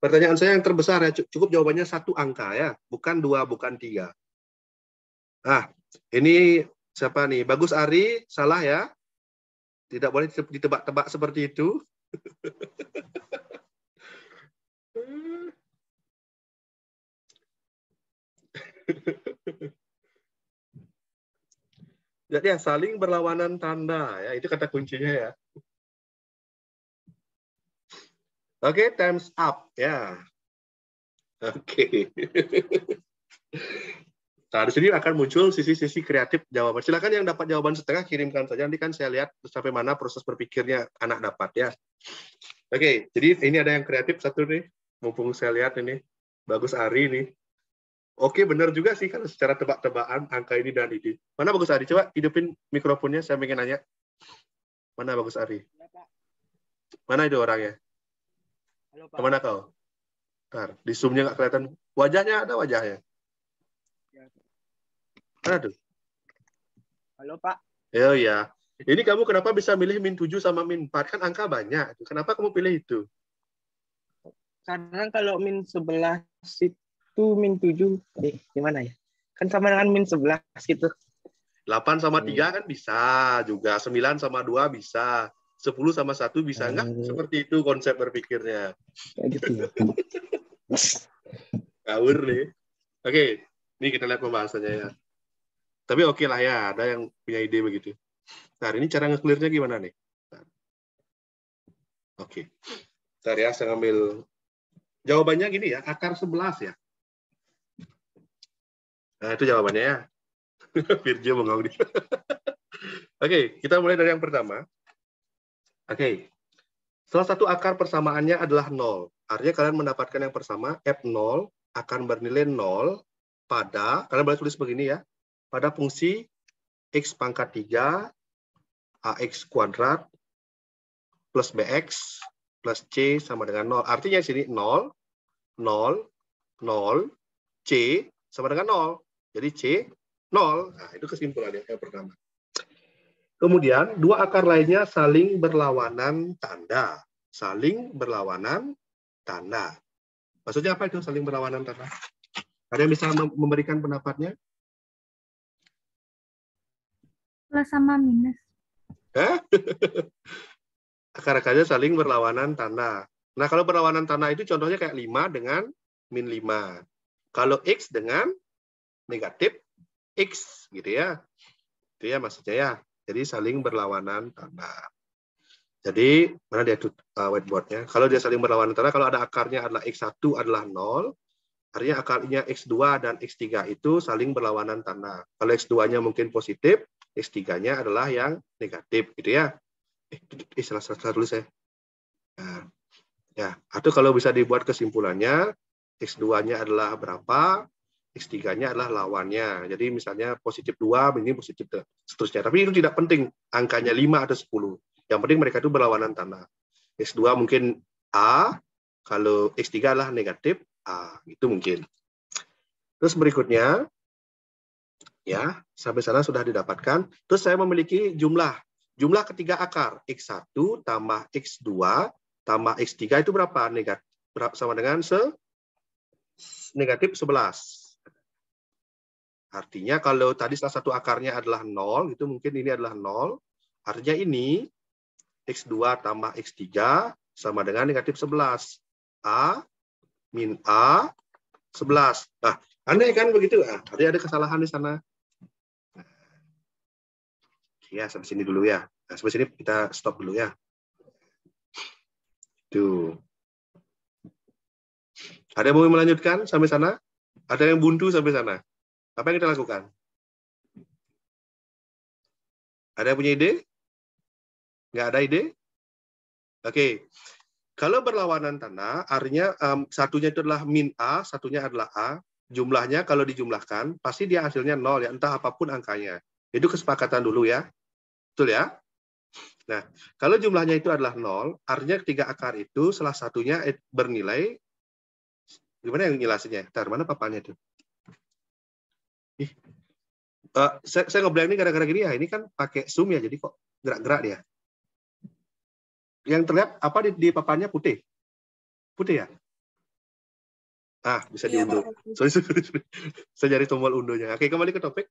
Pertanyaan saya yang terbesar ya, cukup jawabannya 1 angka ya, bukan 2, bukan 3. Nah, ini siapa nih? Bagus Ari, salah ya. Tidak boleh ditebak-tebak seperti itu. Jadi ya, saling berlawanan tanda ya, itu kata kuncinya ya. Oke, time's up ya. Oke. Nah, di sini akan muncul sisi-sisi kreatif jawaban. Silakan yang dapat jawaban setengah kirimkan saja. Nanti kan saya lihat sampai mana proses berpikirnya anak dapat ya. Oke, jadi ini ada yang kreatif satu nih. Mumpung saya lihat ini. Bagus Ari nih. Oke, benar juga sih kalau secara tebak-tebakan angka ini dan ini. Mana Bagus Ari? Coba hidupin mikrofonnya, saya ingin nanya. Mana Bagus Ari? Mana itu orangnya? Halo, Pak. Kemana kau? Bentar, di zoom-nya nggak kelihatan. Wajahnya ada wajahnya. Mana tuh? Halo, Pak. Oh ya. Ini kamu kenapa bisa milih min 7 sama min 4? Kan angka banyak. Kenapa kamu pilih itu? Karena kalau min 11 itu min 7, gimana ya? Kan sama dengan min 11 gitu. 8 sama 3 kan bisa juga. 9 sama 2 bisa. 10 sama 1 bisa. Enggak seperti itu konsep berpikirnya. Kayak gitu ya. Ngawur nih. Oke, ini kita lihat pembahasannya ya. Tapi oke lah ya, ada yang punya ide begitu. Nah, ini cara nge-clear-nya gimana nih? Oke. Bentar ya, saya ngambil. Jawabannya gini ya, akar 11 ya. Nah, itu jawabannya ya. Virgil bengong nih. Oke, kita mulai dari yang pertama. Oke. Salah satu akar persamaannya adalah 0. Artinya kalian mendapatkan yang pertama, F0 akan bernilai 0 pada, kalian boleh tulis begini ya, pada fungsi X pangkat 3, AX kuadrat, plus BX, plus C sama dengan 0. Artinya di sini 0, 0, 0, C sama dengan 0. Jadi C, 0. Nah, itu kesimpulannya yang pertama. Kemudian, dua akar lainnya saling berlawanan tanda. Saling berlawanan tanda. Maksudnya apa itu saling berlawanan tanda? Ada yang bisa memberikan pendapatnya? Plus sama minus. Akar-akarnya saling berlawanan tanda. Nah, kalau berlawanan tanda itu contohnya kayak 5 dengan min 5. Kalau X dengan negatif X, gitu ya. Itu ya maksudnya ya. Jadi saling berlawanan tanda. Jadi, mana dia whiteboard-nya? Kalau dia saling berlawanan tanda, kalau ada akarnya adalah X1 adalah 0, artinya akarnya X2 dan X3 itu saling berlawanan tanda. Kalau X2-nya mungkin positif, X3-nya adalah yang negatif, gitu ya. Salah tulis saya. Nah, ya, atau kalau bisa dibuat kesimpulannya, X2-nya adalah berapa, X3-nya adalah lawannya. Jadi misalnya positif 2, ini positif seterusnya. Tapi itu tidak penting, angkanya 5 atau 10. Yang penting mereka itu berlawanan tanda. X2 mungkin A, kalau X3 adalah negatif A, itu mungkin. Terus berikutnya, ya, sampai sana sudah didapatkan. Terus saya memiliki jumlah ketiga akar. X1 tambah X2 tambah X3 itu berapa? Negatif. Sama dengan negatif 11. Artinya kalau tadi salah satu akarnya adalah 0, itu mungkin ini adalah 0. Artinya ini X2 tambah X3 sama dengan negatif 11. A min A 11. Nah, aneh kan begitu? Artinya ada kesalahan di sana. Ya, sampai sini dulu ya. Nah, sampai sini kita stop dulu ya. Tuh. Ada yang mau melanjutkan sampai sana? Ada yang buntu sampai sana? Apa yang kita lakukan? Ada yang punya ide? Nggak ada ide? Oke. Kalau berlawanan tanda, artinya satunya itu adalah min A, satunya adalah A. Jumlahnya kalau dijumlahkan, pasti dia hasilnya 0 ya, entah apapun angkanya. Itu kesepakatan dulu ya. Betul ya? Nah, kalau jumlahnya itu adalah 0, artinya ketiga akar itu salah satunya bernilai, gimana yang jelasinnya? Ntar, mana papannya itu? Saya ngeblank ini gara-gara gini ya, ini kan pakai zoom ya, jadi kok gerak-gerak dia. Yang terlihat apa di papannya putih? Putih ya? Ah, bisa diunduh. Sorry. Saya cari tombol unduhnya. Oke, kembali ke topik.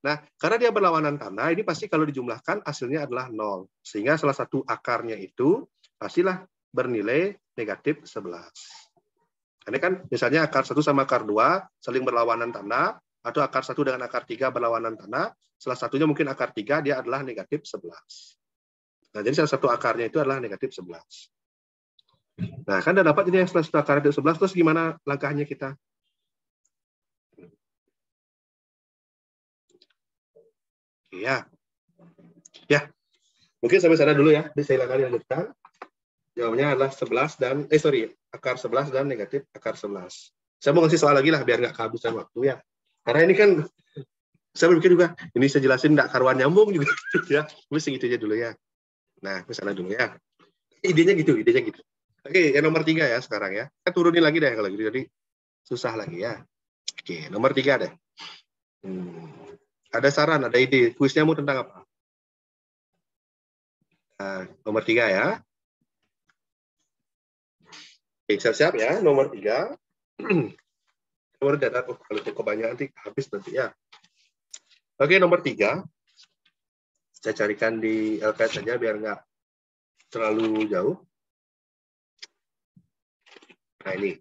Nah, karena dia berlawanan tanda, ini pasti kalau dijumlahkan hasilnya adalah 0. Sehingga salah satu akarnya itu pastilah bernilai negatif 11. Ini kan misalnya akar 1 sama akar 2 saling berlawanan tanda, atau akar 1 dengan akar 3 berlawanan tanda, salah satunya mungkin akar 3 dia adalah negatif 11. Nah, jadi salah satu akarnya itu adalah negatif 11. Nah, kan udah dapat ini yang salah satu akar negatif 11, terus gimana langkahnya kita? Iya. Ya. Mungkin sampai sana dulu ya. Saya silakan lanjutkan. Jawabnya adalah 11 dan akar 11 dan negatif akar 11. Saya mau ngasih soal lagi lah biar nggak kehabisan waktu ya. Karena ini kan saya berpikir juga ini saya jelasin nggak karuan nyambung juga ya. Mesti gitu aja dulu ya. Nah, ke sana dulu ya. Idenya gitu. Oke, yang nomor 3 ya sekarang ya. Kita turunin lagi deh kalau gitu. Jadi susah lagi ya. Oke, nomor 3 deh. Ada saran, ada ide. Kuisnya mau tentang apa? Nah, nomor 3 ya. Oke, siap-siap ya. Nomor 3. Nomor data kalau kebanyakan nanti habis nanti ya. Oke, nomor 3. Saya carikan di LKS saja biar nggak terlalu jauh. Nah, ini.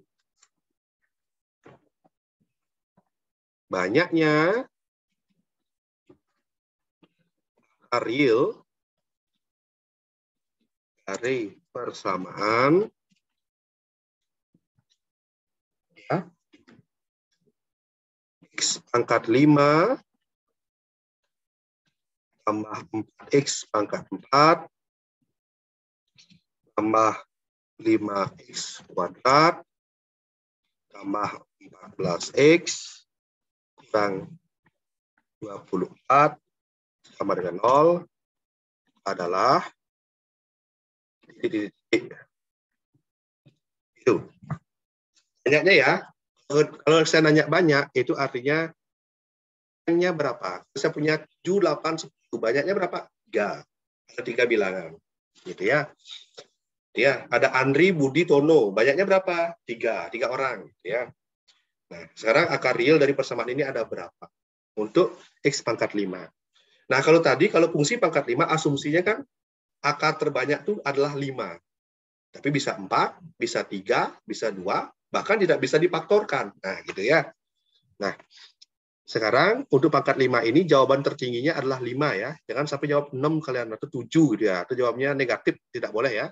Banyaknya real dari persamaan ya, X pangkat 5 tambah 4X pangkat 4 tambah 5X kuadrat tambah 14X kurang 24 sama dengan 0 adalah itu. Banyaknya ya. Kalau saya nanya banyak, itu artinya banyaknya berapa? Saya punya 7, 8, 10. Banyaknya berapa? 3. Ada 3 bilangan. Gitu ya. Ya, ada Andri, Budi, Tono. Banyaknya berapa? 3 orang. Ya. Nah, sekarang akar real dari persamaan ini ada berapa? Untuk X pangkat 5. Nah, kalau tadi, kalau fungsi pangkat 5, asumsinya kan akar terbanyak itu adalah 5. Tapi bisa 4, bisa 3, bisa 2, bahkan tidak bisa difaktorkan. Nah, gitu ya. Nah, sekarang untuk pangkat 5 ini jawaban tertingginya adalah 5 ya. Jangan sampai jawab 6 kalian atau 7 gitu ya. Atau jawabnya negatif, tidak boleh ya.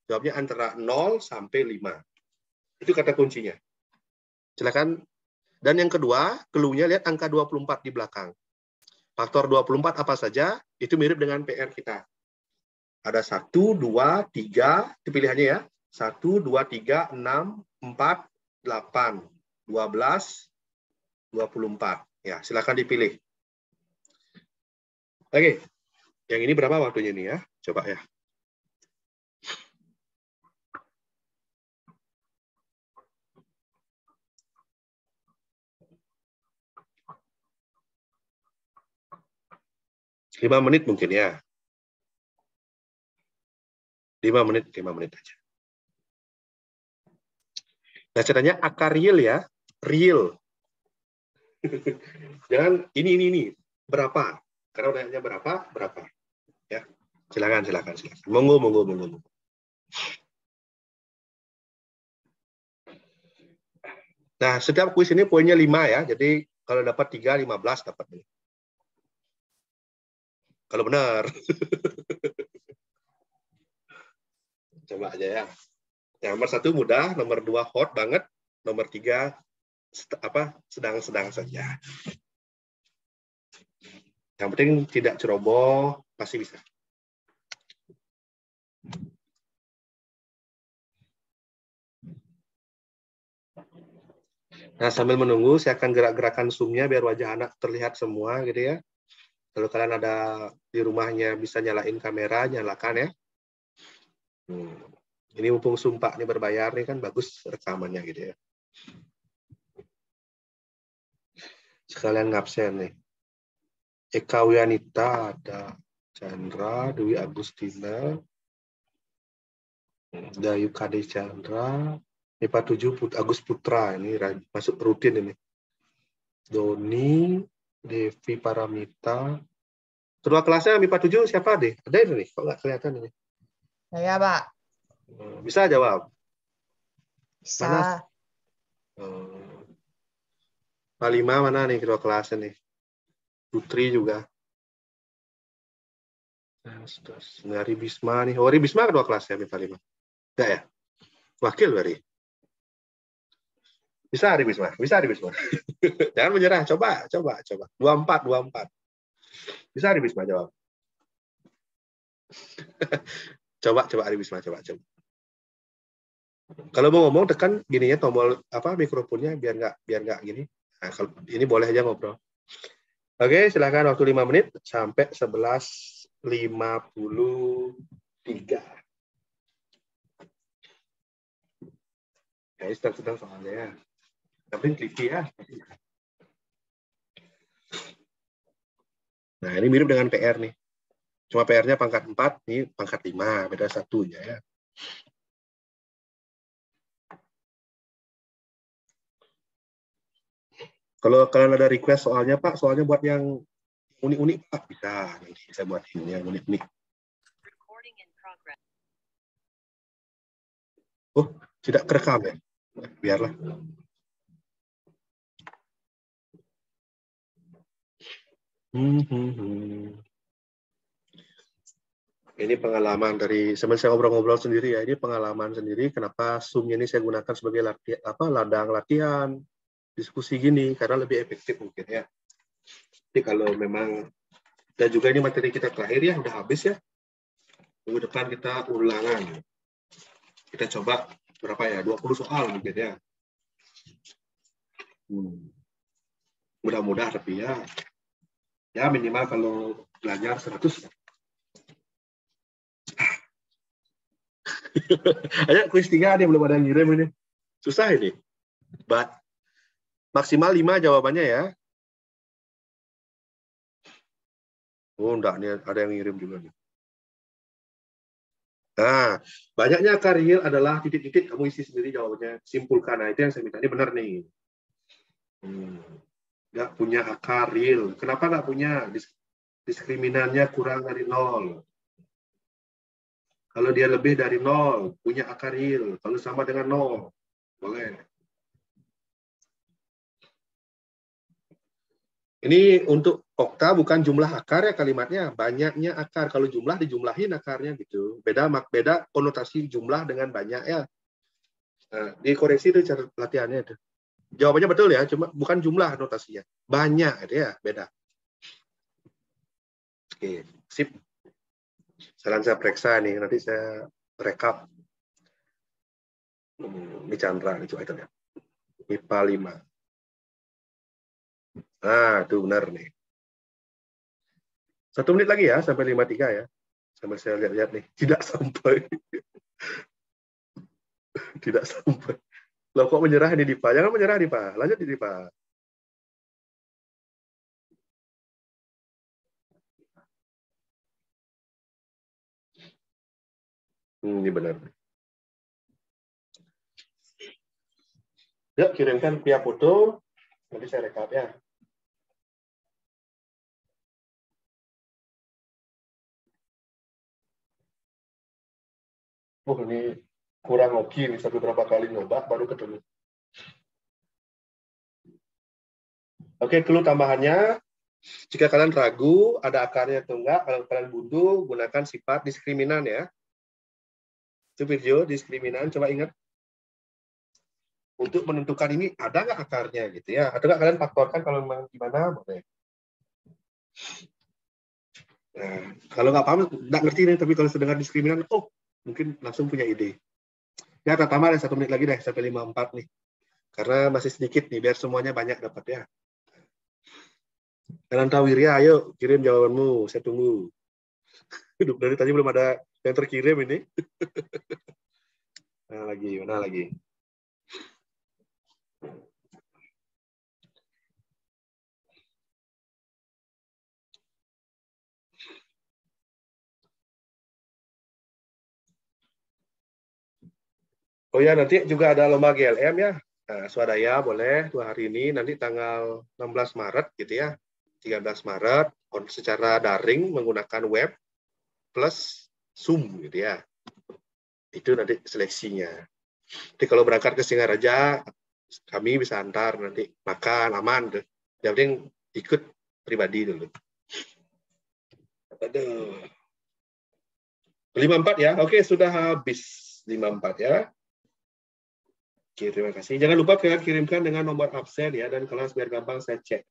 Jawabnya antara 0 sampai 5. Itu kata kuncinya. Silakan. Dan yang kedua, clue-nya lihat angka 24 di belakang. Faktor 24 apa saja, itu mirip dengan PR kita. Ada 1, 2, 3, itu pilihannya ya. 1, 2, 3, 6, 4, 8, 12, 24. Ya, silakan dipilih. Oke. Yang ini berapa waktunya nih ya? Coba ya. Lima menit mungkin ya. 5 menit aja. Nah, caranya akar real ya. Real. Jangan ini. Berapa? Karena udahnya berapa? Ya. Silakan. Monggo. Nah, setiap kuis ini poinnya 5 ya. Jadi kalau dapat 3, 15 dapat nih. Kalau benar. Coba aja ya. Yang nomor 1 mudah, nomor 2 hot banget, nomor 3 sedang-sedang saja. Yang penting tidak ceroboh, pasti bisa. Nah, sambil menunggu, saya akan gerak-gerakan zoom-nya biar wajah anak terlihat semua gitu ya. Kalau kalian ada di rumahnya bisa nyalain kamera, nyalakan ya. Ini mumpung sumpah ini berbayar nih kan bagus rekamannya gitu ya. Sekalian ngabsen nih. Eka Wianita ada, Chandra, Dwi Agustina, Dayu Kade Chandra, MIPA 7 Agus Putra, ini masuk rutin ini. Doni, Devi Paramita. Kedua kelasnya MIPA 7 siapa deh? Ada ini nih, kok nggak kelihatan ini? Saya, Pak. Bisa jawab? Bisa. Mana? Pak 5 mana nih kedua kelasnya nih? Putri juga. Dari Bisma nih. Oh, Bisma kedua kelasnya MIPA 5. Enggak ya? Wakil berarti. Bisa di Bisma, bisa di Bisma. Jangan menyerah, coba. 24. Bisa di Bisma jawab. coba di Bisma, coba. Kalau mau ngomong tekan gininya tombol mikrofonnya biar nggak gini. Nah, kalau ini boleh aja ngobrol. Oke, silakan waktu 5 menit sampai 11.53. Ya, sedang soalnya ya. Tapi tricky ya. Nah, ini mirip dengan PR nih. Cuma PR-nya pangkat 4, ini pangkat 5, beda satunya ya. Kalau kalian ada request soalnya, Pak, soalnya buat yang unik-unik, Pak, bisa. Nanti saya buat ini yang unik-unik. Oh, tidak kerekam ya? Biarlah. Ini pengalaman dari sebenarnya saya ngobrol-ngobrol sendiri ya. Ini pengalaman sendiri kenapa Zoom ini saya gunakan sebagai ladang latihan diskusi gini karena lebih efektif mungkin ya. Jadi kalau memang dan juga ini materi kita terakhir ya udah habis ya. Minggu depan kita ulangan. Kita coba berapa ya? 20 soal mungkin ya. Mudah-mudahan tapi ya minimal kalau belajar 100. Ayo kuis 3 dia belum ada yang ngirim ini. Susah ini. Maksimal 5 jawabannya ya. Oh, enggak nih ada yang ngirim juga nih. Nah, banyaknya akar real adalah titik-titik kamu isi sendiri jawabannya, simpulkan. Nah, itu yang saya minta. Ini benar nih. Nggak punya akar real. Kenapa nggak punya? Diskriminannya kurang dari 0. Kalau dia lebih dari 0, punya akar real. Kalau sama dengan 0, boleh. Ini untuk okta bukan jumlah akar ya kalimatnya, banyaknya akar. Kalau jumlah dijumlahin akarnya gitu. Beda konotasi jumlah dengan banyak ya. Nah, dikoreksi itu cara latihannya itu. Jawabannya betul ya, cuma bukan jumlah notasinya. Banyak itu ya, beda. Oke, sip. Sekarang saya periksa nih, nanti saya rekap. Ini Chandra, ini coba itu ya. MIPA 5. Nah, itu benar nih. 1 menit lagi ya, sampai 53 ya. Sampai saya lihat-lihat nih. Tidak sampai. Tidak sampai. Loh kok menyerah nih Dipa? Jangan menyerah Dipa. Lanjut Dipa. Ini benar. Yuk, kirimkan via foto. Nanti saya rekap ya. Ini kurang oke nih, sampai berapa kali nyoba baru ketemu. Oke, clue tambahannya Jika kalian ragu ada akarnya atau enggak, kalau kalian buntu, gunakan sifat diskriminan ya. Itu video diskriminan, coba ingat. Untuk menentukan ini ada nggak akarnya gitu ya. Atau nggak kalian faktorkan kalau memang gimana, boleh. Nah, kalau nggak paham, nggak ngerti nih, tapi kalau sudah dengar diskriminan, oh, mungkin langsung punya ide. Ya, pertama ada 1 menit lagi deh, sampai 54 nih. Karena masih sedikit nih, biar semuanya banyak dapat ya. Ananta Wirya, ayo kirim jawabanmu, saya tunggu. Dari tadi belum ada yang terkirim ini. Mana lagi? Oh ya, nanti juga ada lomba GLM ya. Nah, swadaya boleh 2 hari ini, nanti tanggal 16 Maret gitu ya. 13 Maret secara daring menggunakan web plus Zoom gitu ya. Itu nanti seleksinya. Jadi kalau berangkat ke Singaraja, kami bisa antar nanti makan aman. Yang penting ikut pribadi dulu. Aduh. 54 ya. Oke, sudah habis 54 ya. Oke, terima kasih. Jangan lupa kalian kirimkan dengan nomor absen ya dan kelas biar gampang saya cek.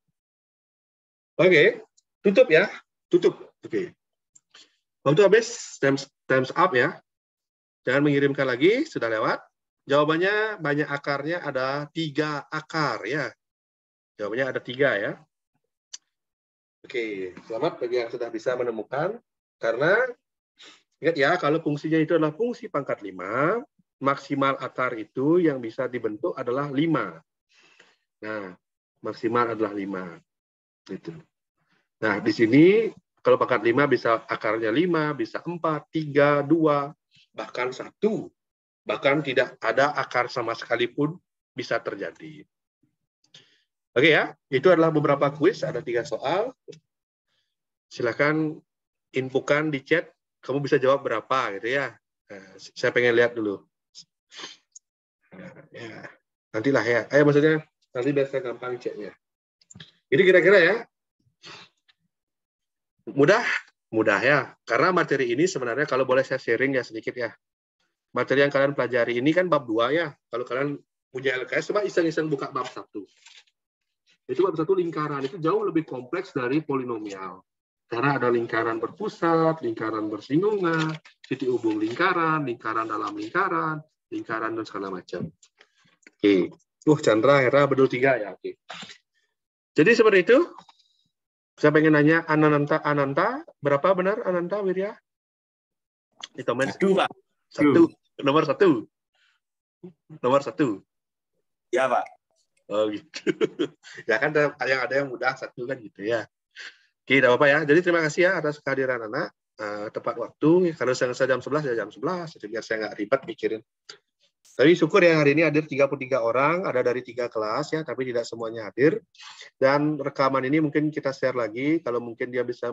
Oke, tutup ya. Tutup. Oke. Waktu habis, times up ya. Jangan mengirimkan lagi, sudah lewat. Jawabannya banyak akarnya, ada 3 akar ya. Jawabannya ada 3 ya. Oke, selamat bagi yang sudah bisa menemukan. Karena ingat ya, kalau fungsinya itu adalah fungsi pangkat 5, maksimal akar itu yang bisa dibentuk adalah 5. Nah, maksimal adalah 5. Gitu. Nah, di sini kalau pangkat 5 bisa akarnya 5, bisa 4, 3, 2, bahkan 1. Bahkan tidak ada akar sama sekali pun bisa terjadi. Oke ya, itu adalah beberapa kuis, ada 3 soal. Silakan infokan di chat, kamu bisa jawab berapa gitu ya. Nah, saya pengen lihat dulu. Ya, nantilah ya. Maksudnya nanti biar saya gampang ceknya. Jadi kira-kira ya. Mudah ya. Karena materi ini sebenarnya kalau boleh saya sharing ya sedikit ya. Materi yang kalian pelajari ini kan bab 2 ya. Kalau kalian punya LKS, coba iseng-iseng buka bab 1. Itu bab 1 lingkaran. Itu jauh lebih kompleks dari polinomial. Karena ada lingkaran berpusat, lingkaran bersinggungan, titik hubung lingkaran, lingkaran dalam lingkaran, lingkaran dan segala macam. Oke. Chandra, Hera, Bedul 3 ya. Oke. Jadi seperti itu. Saya pengen nanya Ananta, berapa benar Ananta Wirya? Di komen. 1, Pak. 1. Nomor 1. Nomor 1. Ya, Pak. Oh gitu. Ya kan yang ada yang mudah 1 kan gitu ya. Oke, tidak apa-apa ya. Jadi terima kasih ya atas kehadiran anak. Tepat waktu. Kalau saya jam 11 ya jam 11. Jadi biar saya nggak ribet mikirin. Tapi syukur ya hari ini hadir 33 orang, ada dari 3 kelas ya, tapi tidak semuanya hadir. Dan rekaman ini mungkin kita share lagi, kalau mungkin dia bisa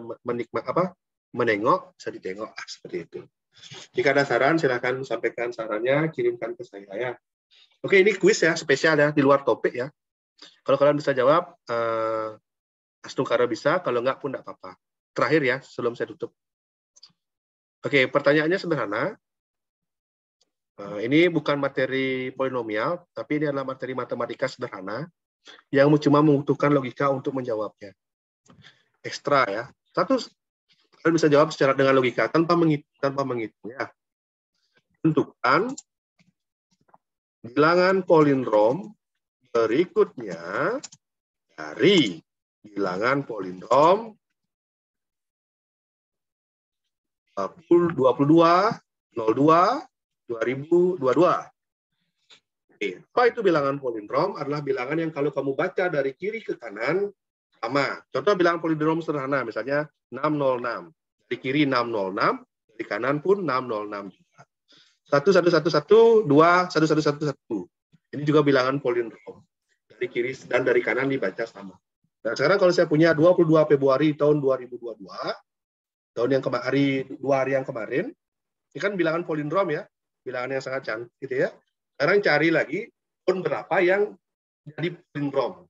menengok, bisa ditengok, seperti itu. Jika ada saran, silakan sampaikan sarannya, kirimkan ke saya ya. Oke, ini kuis ya, spesial ya, di luar topik ya. Kalau kalian bisa jawab, Astungkara bisa, kalau enggak pun enggak apa-apa. Terakhir ya, sebelum saya tutup. Oke, pertanyaannya sederhana. Ini bukan materi polinomial, tapi ini adalah materi matematika sederhana yang cuma membutuhkan logika untuk menjawabnya. Ekstra ya. Satu, kalian bisa jawab secara dengan logika tanpa menghitung ya. Tentukan bilangan palindrom berikutnya dari bilangan palindrom 22, 02, 2022. Oke, apa itu bilangan palindrom? Adalah bilangan yang kalau kamu baca dari kiri ke kanan sama. Contoh bilangan palindrom sederhana, misalnya 606. Dari kiri 606, dari kanan pun 606 juga. 1111, 2, 1111. Ini juga bilangan palindrom. Dari kiri dan dari kanan dibaca sama. Nah, sekarang kalau saya punya 22 Februari tahun 2022, tahun yang kemarin, 2 hari yang kemarin, ini kan bilangan palindrom ya. Bilangan yang sangat cantik gitu ya. Sekarang cari lagi tahun berapa yang jadi palindrom.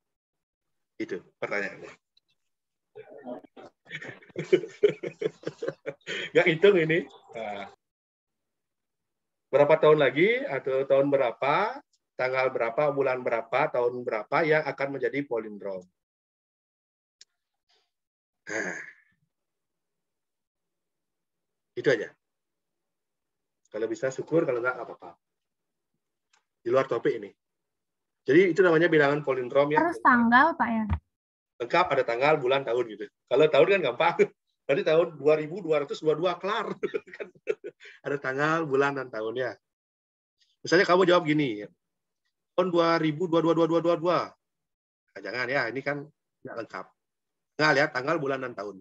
Itu pertanyaannya. Nggak hitung ini. Nah, berapa tahun lagi atau tahun berapa, tanggal berapa, bulan berapa, tahun berapa yang akan menjadi palindrom. Nah, itu aja. Kalau bisa syukur, kalau nggak apa-apa. Di luar topik ini. Jadi itu namanya bilangan palindrom ya. Harus tanggal, Pak ya? Lengkap ada tanggal, bulan, tahun gitu. Kalau tahun kan gampang. Nanti tahun 2222 kelar. Ada tanggal, bulan, dan tahunnya. Misalnya kamu jawab gini, tahun 2022. Nah, jangan ya, ini kan nggak lengkap. Nggak lihat tanggal, bulan, dan tahun.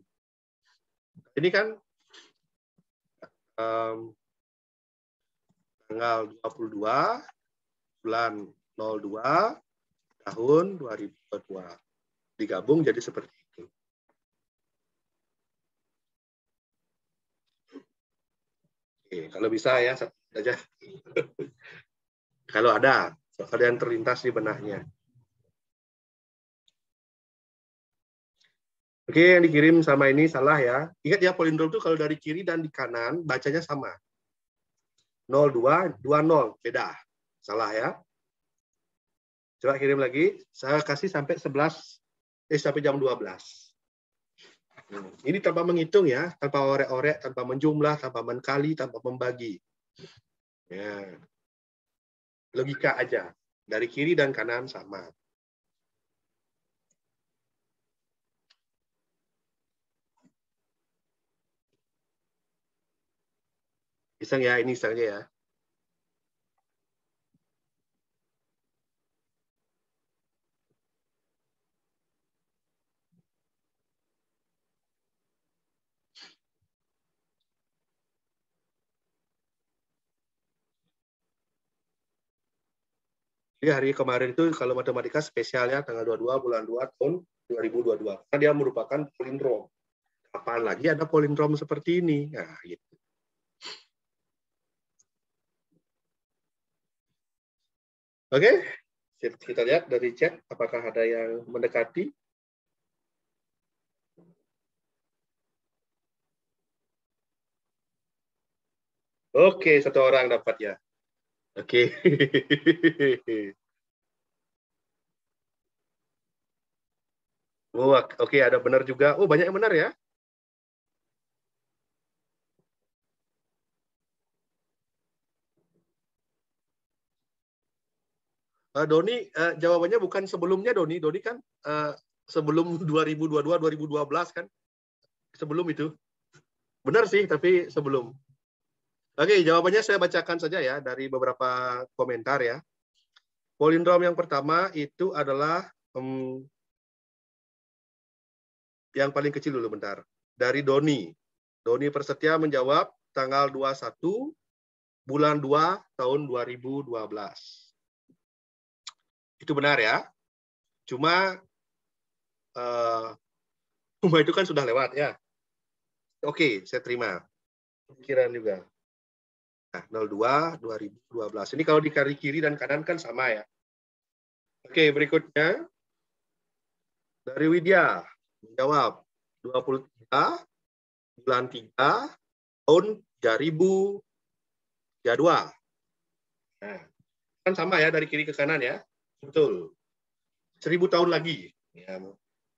Ini kan tanggal 22, bulan 02, tahun 2022. Digabung jadi seperti itu. Oke, kalau bisa ya, satu saja. Kalau ada yang terlintas di benahnya. Oke, yang dikirim sama ini salah ya. Ingat ya, palindrom itu kalau dari kiri dan di kanan bacanya sama. 02, 20, beda. Salah ya. Coba kirim lagi. Saya kasih sampai sampai jam 12. Ini tanpa menghitung ya, tanpa orek-orek, tanpa menjumlah, tanpa menkali, tanpa membagi. Ya. Logika aja. Dari kiri dan kanan sama. Iseng ya, ini iseng aja ya. Jadi hari kemarin itu kalau matematika spesialnya tanggal 22 bulan 2 tahun 2022. Karena dia merupakan palindrom. Kapan lagi ada palindrom seperti ini? Nah, gitu. Oke, kita lihat dari chat apakah ada yang mendekati. Oke, satu orang dapat ya. Oke. Oh, oke, ada benar juga. Oh, banyak yang benar ya. Doni, jawabannya bukan sebelumnya, Doni. Doni kan sebelum 2022, 2012 kan. Sebelum itu. Benar sih, tapi sebelum. Oke, jawabannya saya bacakan saja ya dari beberapa komentar ya. Palindrom yang pertama itu adalah yang paling kecil dulu bentar. Dari Doni. Doni Persetia menjawab tanggal 21 bulan 2 tahun 2012. Itu benar ya. Cuma itu kan sudah lewat ya. Oke, saya terima. Pikiran juga. Nah, 02 2012. Ini kalau di kiri dan kanan kan sama ya. Oke, berikutnya dari Widya menjawab 23 bulan 3 tahun 2032. Nah, kan sama ya dari kiri ke kanan ya. Betul. 1000 tahun lagi. Ya,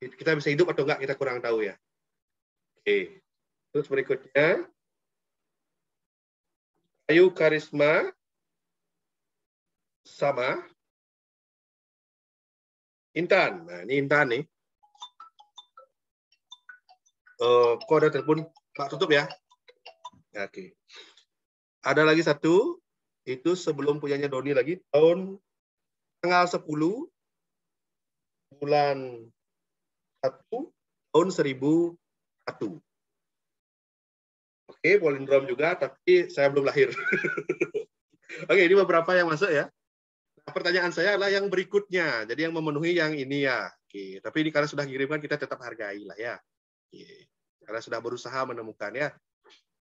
kita bisa hidup atau enggak kita kurang tahu ya. Oke. Terus berikutnya Ayu Karisma sama Intan. Nah, ini Intan nih. Kok ada telepon? Pak, tutup ya. Oke. Ada lagi satu. Itu sebelum punyanya Doni lagi. Tanggal 10 bulan 1 tahun 1001. Oke, palindrom juga, tapi saya belum lahir. Oke, ini beberapa yang masuk ya. Nah, pertanyaan saya adalah yang berikutnya. Jadi yang memenuhi yang ini ya. Oke, tapi ini karena sudah kirimkan kita tetap hargai lah ya. Oke. Karena sudah berusaha menemukan ya.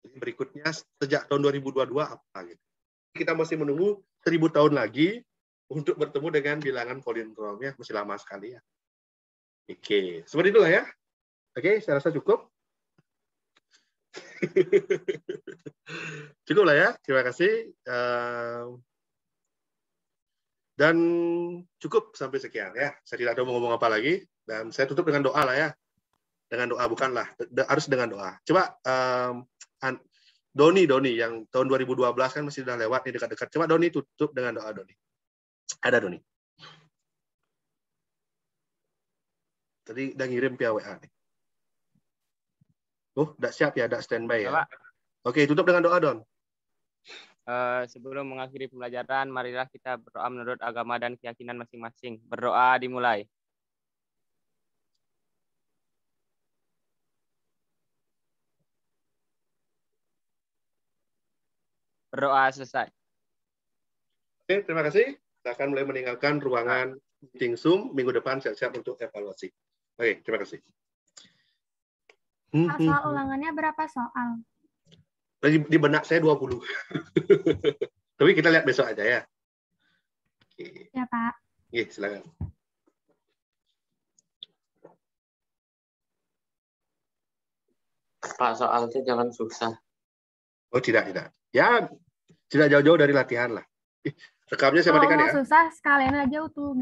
Jadi berikutnya sejak tahun 2022 apa gitu. Kita masih menunggu 1000 tahun lagi untuk bertemu dengan bilangan palindrom ya. Masih lama sekali ya. Oke, seperti itulah ya. Oke, saya rasa cukup. Cukup lah ya, terima kasih. Dan cukup sampai sekian ya. Saya tidak ada mau ngomong apa lagi. Dan saya tutup dengan doa lah ya. Dengan doa, bukanlah. Harus dengan doa. Coba Doni yang tahun 2012 kan masih sudah lewat nih dekat-dekat. Coba Doni tutup dengan doa Doni. Ada Doni. Tadi udah ngirim via WA nih. Oh, udah siap ya, udah standby ya. Pak. Oke, tutup dengan doa Don. Sebelum mengakhiri pembelajaran, marilah kita berdoa menurut agama dan keyakinan masing-masing. Berdoa dimulai. Berdoa selesai. Oke, terima kasih. Kita akan mulai meninggalkan ruangan meeting Zoom. Minggu depan siap-siap untuk evaluasi. Oke, terima kasih. Pak, soal ulangannya berapa soal? Di benak saya 20. Tapi kita lihat besok aja ya. Oke. Ya, Pak. Oke, silakan. Pak, soalnya jangan susah. Oh, tidak. Ya, tidak jauh-jauh dari latihan lah. Rekamnya saya Kalau matikan mau ya. susah, sekalian aja utuh.